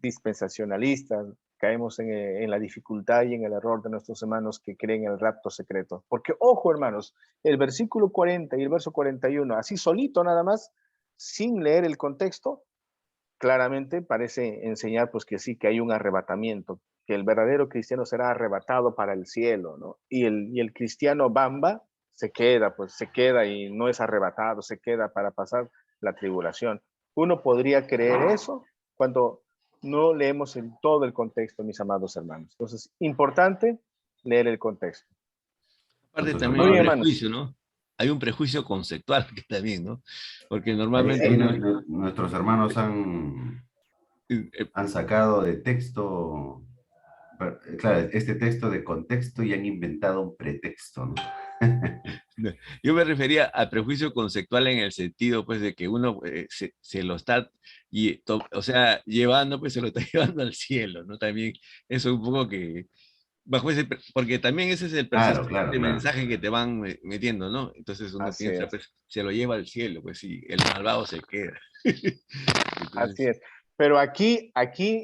dispensacionalistas, caemos en la dificultad y en el error de nuestros hermanos que creen en el rapto secreto. Porque, ojo, hermanos, el versículo 40 y el verso 41, así solito nada más, sin leer el contexto, claramente parece enseñar pues que sí, que hay un arrebatamiento, que el verdadero cristiano será arrebatado para el cielo, ¿no? Y el cristiano bamba se queda y no es arrebatado, se queda para pasar la tribulación. Uno podría creer eso cuando no leemos todo el contexto, mis amados hermanos. Entonces, importante leer el contexto. Aparte Nuestros también Muy hay bien, un hermanos. prejuicio, ¿no? Hay un prejuicio conceptual que también, ¿no? Porque Ahí normalmente nuestros hermanos Han sacado de texto, claro, este texto de contexto y han inventado un pretexto, ¿no? No, yo me refería al prejuicio conceptual en el sentido, pues, de que uno se lo está, o sea, llevando, pues, se lo está llevando al cielo, ¿no? También eso un poco que, bajo ese, porque también ese es el Claro, claro, persistente claro. mensaje que te van metiendo, ¿no? Entonces uno Así piensa, es, pues, se lo lleva al cielo, pues, sí, el malvado se queda. así Entonces, es. Pero aquí,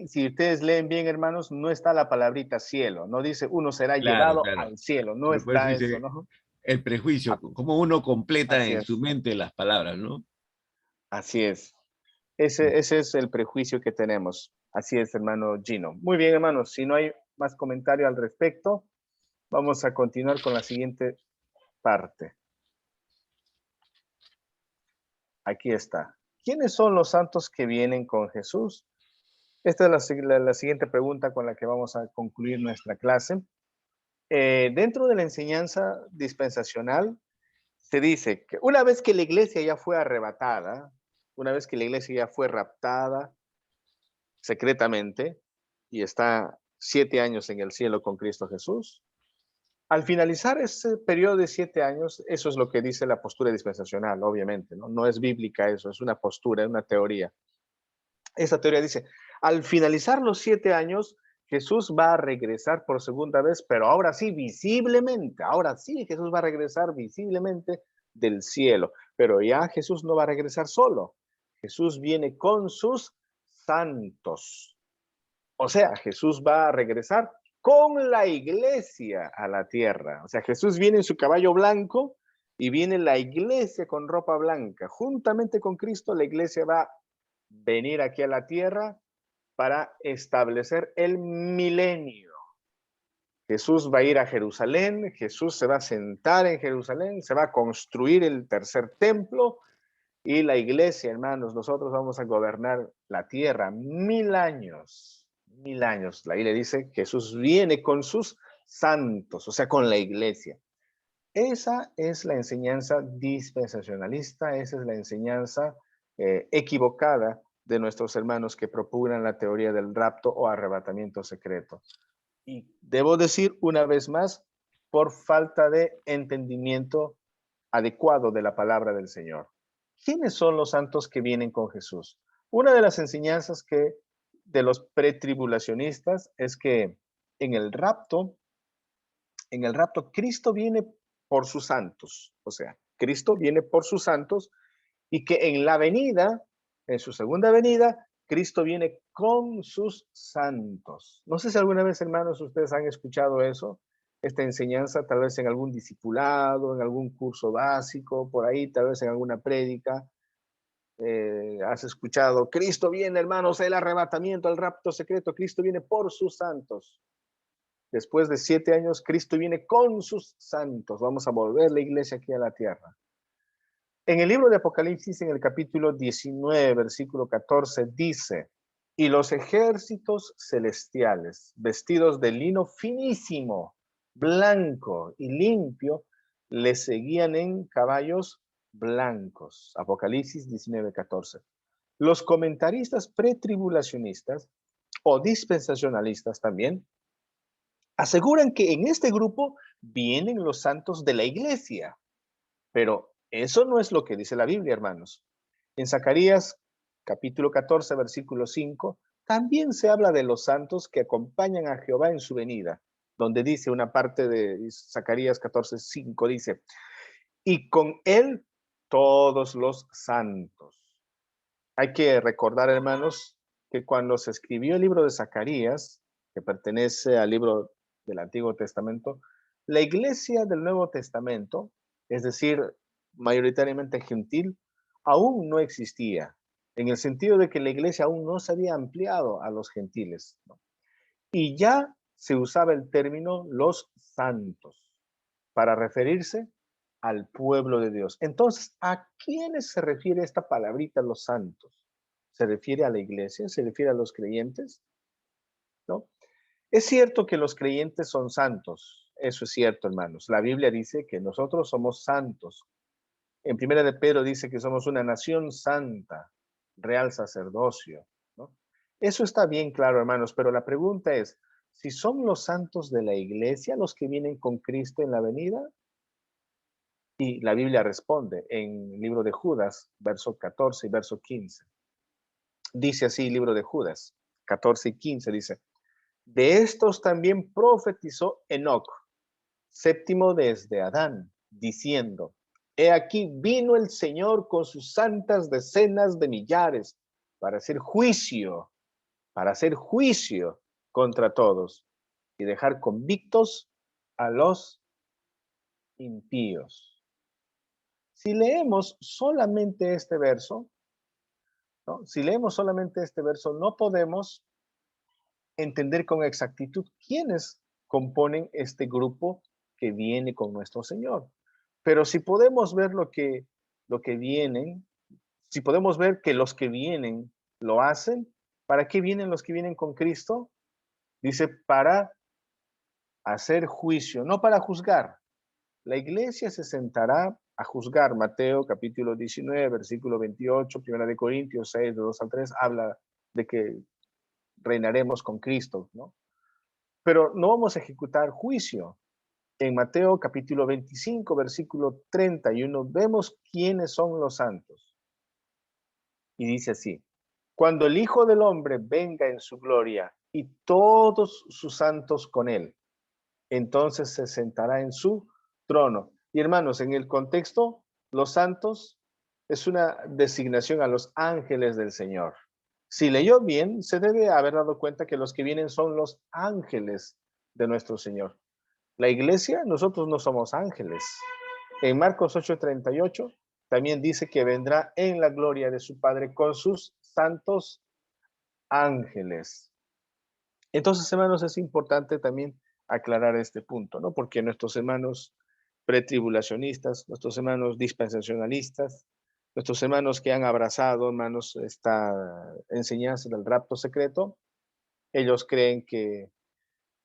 si ustedes leen bien, hermanos, no está la palabrita cielo. No dice uno será claro, llevado claro. al cielo. No Por eso está eso, dice ¿no? el prejuicio, A- como uno completa Así en su es, mente las palabras, ¿no? así es. Ese es el prejuicio que tenemos. Así es, hermano Gino. Muy bien, hermanos. Si no hay más comentario al respecto, vamos a continuar con la siguiente parte. Aquí está. ¿Quiénes son los santos que vienen con Jesús? Esta es la siguiente pregunta con la que vamos a concluir nuestra clase. Dentro de la enseñanza dispensacional, se dice que una vez que la iglesia ya fue arrebatada, una vez que la iglesia ya fue raptada secretamente y está 7 años en el cielo con Cristo Jesús, al finalizar ese periodo de 7 años, eso es lo que dice la postura dispensacional, obviamente, ¿no? No es bíblica eso, es una postura, es una teoría. Esa teoría dice, al finalizar los 7 años, Jesús va a regresar por segunda vez, pero ahora sí, visiblemente, ahora sí Jesús va a regresar visiblemente del cielo, pero ya Jesús no va a regresar solo, Jesús viene con sus santos. O sea, Jesús va a regresar con la iglesia a la tierra. O sea, Jesús viene en su caballo blanco y viene la iglesia con ropa blanca. Juntamente con Cristo, la iglesia va a venir aquí a la tierra para establecer el milenio. Jesús va a ir a Jerusalén, Jesús se va a sentar en Jerusalén, se va a construir el tercer templo y la iglesia, hermanos, nosotros vamos a gobernar la tierra 1000 años. 1000 años. La Biblia dice que Jesús viene con sus santos, o sea, con la iglesia. Esa es la enseñanza dispensacionalista, esa es la enseñanza equivocada de nuestros hermanos que propugnan la teoría del rapto o arrebatamiento secreto. Y debo decir una vez más, por falta de entendimiento adecuado de la palabra del Señor. ¿Quiénes son los santos que vienen con Jesús? Una de las enseñanzas que de los pretribulacionistas es que en el rapto, Cristo viene por sus santos, o sea, Cristo viene por sus santos y que en la venida, en su segunda venida, Cristo viene con sus santos. No sé si alguna vez, hermanos, ustedes han escuchado eso, esta enseñanza, tal vez en algún discipulado, en algún curso básico, por ahí, tal vez en alguna prédica. Has escuchado, Cristo viene, hermanos, el arrebatamiento, el rapto secreto, Cristo viene por sus santos. Después de 7 años, Cristo viene con sus santos. Vamos a volver la iglesia aquí a la tierra. En el libro de Apocalipsis, en el capítulo 19, versículo 14, dice, y los ejércitos celestiales, vestidos de lino finísimo, blanco y limpio, le seguían en caballos blancos. Apocalipsis 19, 14. Los comentaristas pretribulacionistas o dispensacionalistas también aseguran que en este grupo vienen los santos de la iglesia, pero eso no es lo que dice la Biblia, hermanos. En Zacarías capítulo 14, versículo 5, también se habla de los santos que acompañan a Jehová en su venida, donde dice una parte de Zacarías 14, 5, dice, y con él todos los santos. Hay que recordar, hermanos, que cuando se escribió el libro de Zacarías, que pertenece al libro del Antiguo Testamento, la iglesia del Nuevo Testamento, es decir, mayoritariamente gentil, aún no existía, en el sentido de que la iglesia aún no se había ampliado a los gentiles, ¿no? Y ya se usaba el término los santos para referirse al pueblo de Dios. Entonces, ¿a quiénes se refiere esta palabrita los santos? ¿Se refiere a la iglesia? ¿Se refiere a los creyentes? ¿No? Es cierto que los creyentes son santos. Eso es cierto, hermanos. La Biblia dice que nosotros somos santos. En Primera de Pedro dice que somos una nación santa, real sacerdocio, ¿no? Eso está bien claro, hermanos, pero la pregunta es, si son los santos de la iglesia los que vienen con Cristo en la venida, y la Biblia responde en el libro de Judas, verso 14 y verso 15. Dice así el libro de Judas, 14 y 15, dice, de estos también profetizó Enoc, séptimo desde Adán, diciendo, he aquí vino el Señor con sus santas decenas de millares para hacer juicio contra todos y dejar convictos a los impíos. Si leemos solamente este verso, ¿no? Si leemos solamente este verso, no podemos entender con exactitud quiénes componen este grupo que viene con nuestro Señor. Pero si podemos ver lo que vienen, si podemos ver que los que vienen lo hacen, ¿para qué vienen los que vienen con Cristo? Dice, para hacer juicio, no para juzgar. La iglesia se sentará a juzgar. Mateo capítulo 19, versículo 28, Primera de Corintios 6, de 2 al 3, habla de que reinaremos con Cristo, ¿no? Pero no vamos a ejecutar juicio. En Mateo capítulo 25, versículo 31, vemos quiénes son los santos. Y dice así, cuando el Hijo del Hombre venga en su gloria y todos sus santos con él, entonces se sentará en su trono. Y hermanos, en el contexto, los santos es una designación a los ángeles del Señor. Si leyó bien, se debe haber dado cuenta que los que vienen son los ángeles de nuestro Señor. La iglesia, nosotros no somos ángeles. En Marcos 8:38 también dice que vendrá en la gloria de su Padre con sus santos ángeles. Entonces, hermanos, es importante también aclarar este punto, ¿no? Porque nuestros hermanos pretribulacionistas, nuestros hermanos dispensacionalistas, nuestros hermanos que han abrazado, hermanos, esta enseñanza del rapto secreto, ellos creen que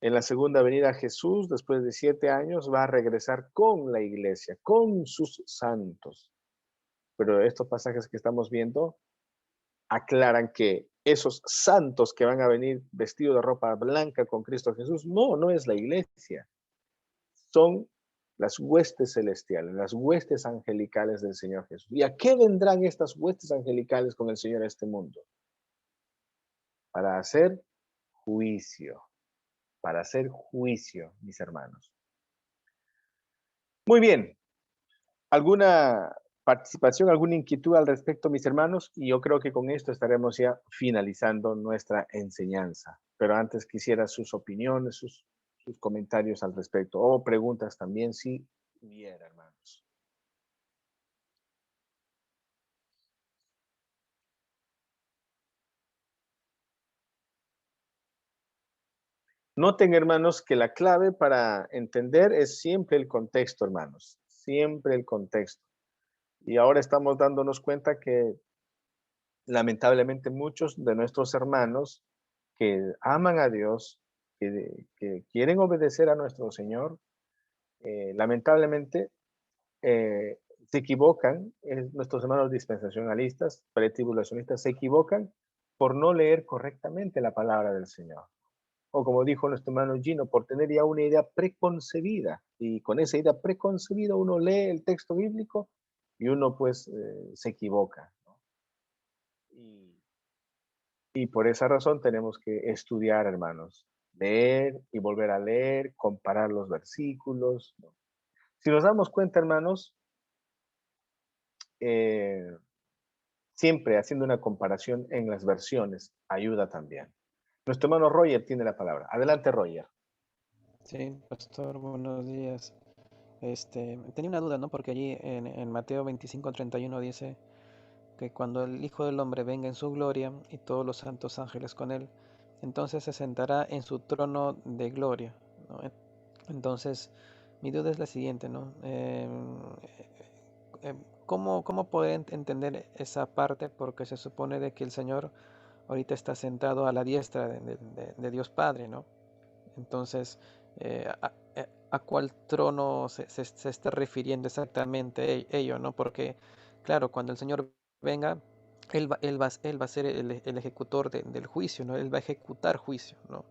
en la segunda venida Jesús, después de 7 años, va a regresar con la iglesia, con sus santos. Pero estos pasajes que estamos viendo aclaran que esos santos que van a venir vestidos de ropa blanca con Cristo Jesús, no es la iglesia. Son las huestes celestiales, las huestes angelicales del Señor Jesús. ¿Y a qué vendrán estas huestes angelicales con el Señor a este mundo? Para hacer juicio, mis hermanos. Muy bien. ¿Alguna participación, alguna inquietud al respecto, mis hermanos? Y yo creo que con esto estaremos ya finalizando nuestra enseñanza. Pero antes quisiera sus opiniones, sus comentarios al respecto, o preguntas también, si hubiera, hermanos. Noten, hermanos, que la clave para entender es siempre el contexto, hermanos. Siempre el contexto. Y ahora estamos dándonos cuenta que lamentablemente muchos de nuestros hermanos que aman a Dios, que quieren obedecer a nuestro Señor, lamentablemente se equivocan, nuestros hermanos dispensacionalistas, pretribulacionistas, se equivocan por no leer correctamente la palabra del Señor. O como dijo nuestro hermano Gino, por tener ya una idea preconcebida. Y con esa idea preconcebida uno lee el texto bíblico y uno pues se equivoca, ¿no? Y por esa razón tenemos que estudiar, hermanos, leer y volver a leer, comparar los versículos, ¿no? Si nos damos cuenta, hermanos, siempre haciendo una comparación en las versiones ayuda también. Nuestro hermano Roger tiene la palabra. Adelante, Roger. Sí, pastor, buenos días. Tenía una duda, ¿no? Porque allí en Mateo 25:31 dice que cuando el Hijo del Hombre venga en su gloria y todos los santos ángeles con él, entonces se sentará en su trono de gloria, ¿no? Entonces, mi duda es la siguiente, ¿no? ¿Cómo poder entender esa parte? Porque se supone de que el Señor ahorita está sentado a la diestra de Dios Padre, ¿no? Entonces, ¿a cuál trono se está refiriendo exactamente ello, ¿no? Porque, claro, cuando el Señor venga, él va a ser el ejecutor del juicio, ¿no? Él va a ejecutar juicio, ¿no?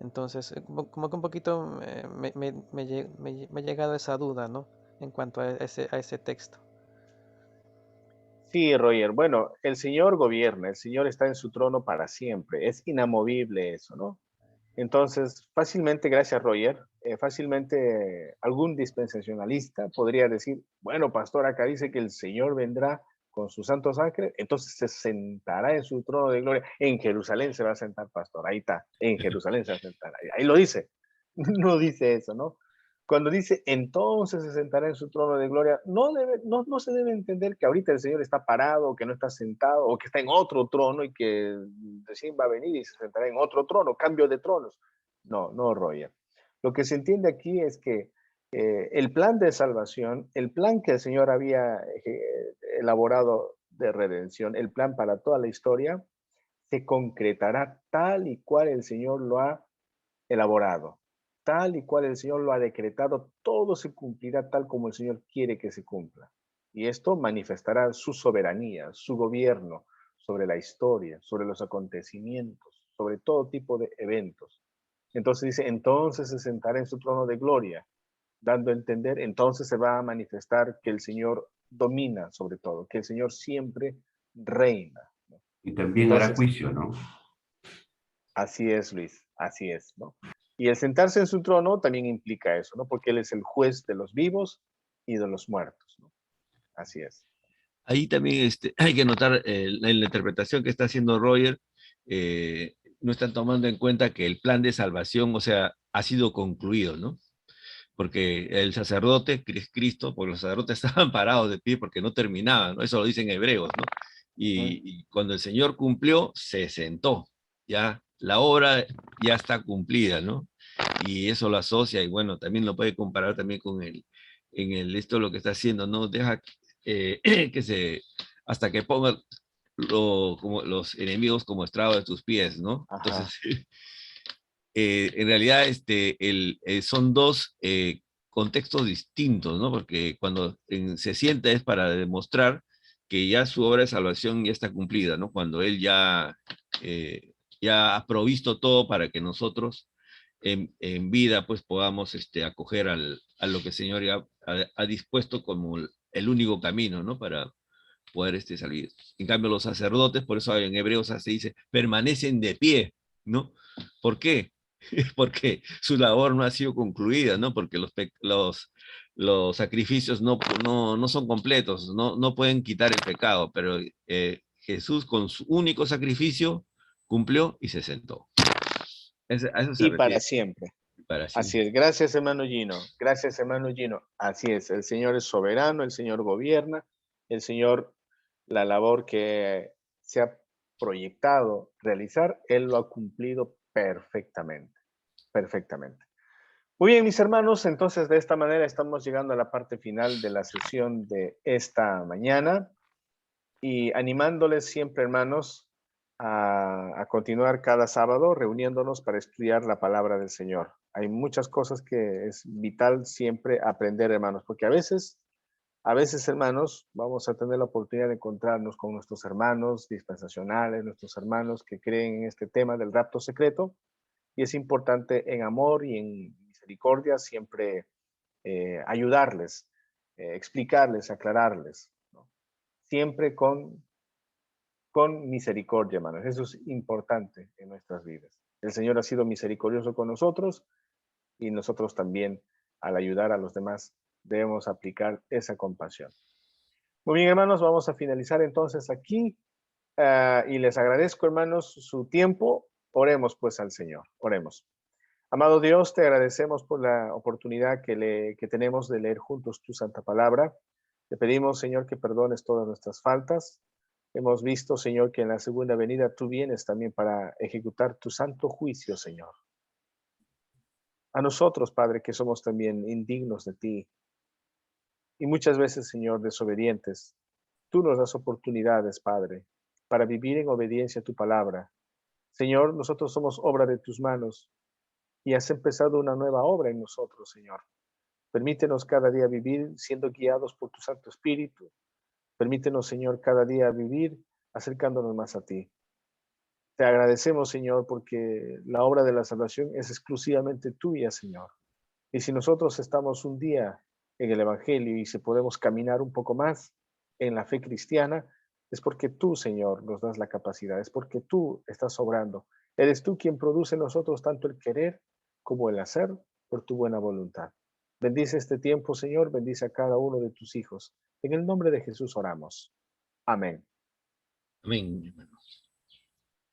Entonces, como que un poquito me ha llegado esa duda, ¿no? En cuanto a ese texto. Sí, Roger. Bueno, el Señor gobierna, el Señor está en su trono para siempre. Es inamovible eso, ¿no? Entonces, fácilmente, gracias, Roger, fácilmente algún dispensacionalista podría decir, bueno, pastor, acá dice que el Señor vendrá con sus santos ángeles, entonces se sentará en su trono de gloria. En Jerusalén se va a sentar, pastor. Ahí está, en Jerusalén se va a sentar. Ahí lo dice. No dice eso, ¿no? Cuando dice, entonces se sentará en su trono de gloria, no se debe entender que ahorita el Señor está parado, o que no está sentado, o que está en otro trono y que recién va a venir y se sentará en otro trono, cambio de tronos. No, no, Roger. Lo que se entiende aquí es que el plan de salvación, el plan que el Señor había elaborado de redención, el plan para toda la historia, se concretará tal y cual el Señor lo ha elaborado. Tal y cual el Señor lo ha decretado, todo se cumplirá tal como el Señor quiere que se cumpla. Y esto manifestará su soberanía, su gobierno sobre la historia, sobre los acontecimientos, sobre todo tipo de eventos. Entonces dice, entonces se sentará en su trono de gloria, dando a entender, entonces se va a manifestar que el Señor domina sobre todo, que el Señor siempre reina. Y también hará Entonces, juicio, ¿no? así es, Luis, así es, ¿no? Y el sentarse en su trono también implica eso, ¿no? Porque Él es el juez de los vivos y de los muertos, ¿no? Así es. Ahí también hay que notar la interpretación que está haciendo Roger, no están tomando en cuenta que el plan de salvación, o sea, ha sido concluido, ¿no? Porque el sacerdote, que es Cristo, porque los sacerdotes estaban parados de pie porque no terminaban, ¿no? Eso lo dicen hebreos, ¿no? Y cuando el Señor cumplió, se sentó, ya la obra ya está cumplida, ¿no? Y eso lo asocia, y bueno, también lo puede comparar también con esto lo que está haciendo, ¿no? Deja que hasta que ponga como los enemigos como estrado de tus pies, ¿no? Ajá. Entonces, en realidad son dos contextos distintos, ¿no? Porque cuando se sienta es para demostrar que ya su obra de salvación ya está cumplida, ¿no? Cuando Él ya ha provisto todo para que nosotros en vida pues podamos acoger a lo que el Señor ya ha dispuesto como el único camino, ¿no? Para poder salir. En cambio, los sacerdotes, por eso en Hebreos se dice, permanecen de pie, ¿no? ¿Por qué? Porque su labor no ha sido concluida, ¿no? Porque los sacrificios no son completos, no pueden quitar el pecado, pero Jesús con su único sacrificio cumplió y se sentó. A eso se Y para refiere, siempre. para Así siempre. es. Gracias, hermano Gino. Gracias, hermano Gino. Así es. El Señor es soberano, el Señor gobierna, el Señor, la labor que se ha proyectado realizar, Él lo ha cumplido perfectamente. Perfectamente. Muy bien, mis hermanos, entonces de esta manera estamos llegando a la parte final de la sesión de esta mañana y animándoles siempre, hermanos, a continuar cada sábado reuniéndonos para estudiar la palabra del Señor. Hay muchas cosas que es vital siempre aprender, hermanos, porque a veces, hermanos, vamos a tener la oportunidad de encontrarnos con nuestros hermanos dispensacionales, nuestros hermanos que creen en este tema del rapto secreto, y es importante en amor y en misericordia siempre ayudarles, explicarles, aclararles, ¿no? Siempre con misericordia, hermanos. Eso es importante en nuestras vidas. El Señor ha sido misericordioso con nosotros y nosotros también, al ayudar a los demás, debemos aplicar esa compasión. Muy bien, hermanos, vamos a finalizar entonces aquí y les agradezco, hermanos, su tiempo. Oremos pues al Señor. Oremos. Amado Dios, te agradecemos por la oportunidad que tenemos de leer juntos tu santa palabra. Te pedimos, Señor, que perdones todas nuestras faltas. Hemos visto, Señor, que en la segunda venida tú vienes también para ejecutar tu santo juicio, Señor. A nosotros, Padre, que somos también indignos de ti y muchas veces, Señor, desobedientes, tú nos das oportunidades, Padre, para vivir en obediencia a tu palabra. Señor, nosotros somos obra de tus manos y has empezado una nueva obra en nosotros, Señor. Permítenos cada día vivir siendo guiados por tu Santo Espíritu. Permítenos, Señor, cada día vivir acercándonos más a ti. Te agradecemos, Señor, porque la obra de la salvación es exclusivamente tuya, Señor. Y si nosotros estamos un día en el Evangelio y si podemos caminar un poco más en la fe cristiana, es porque tú, Señor, nos das la capacidad, es porque tú estás obrando. Eres tú quien produce en nosotros tanto el querer como el hacer por tu buena voluntad. Bendice este tiempo, Señor, bendice a cada uno de tus hijos. En el nombre de Jesús oramos. Amén. Amén, hermano.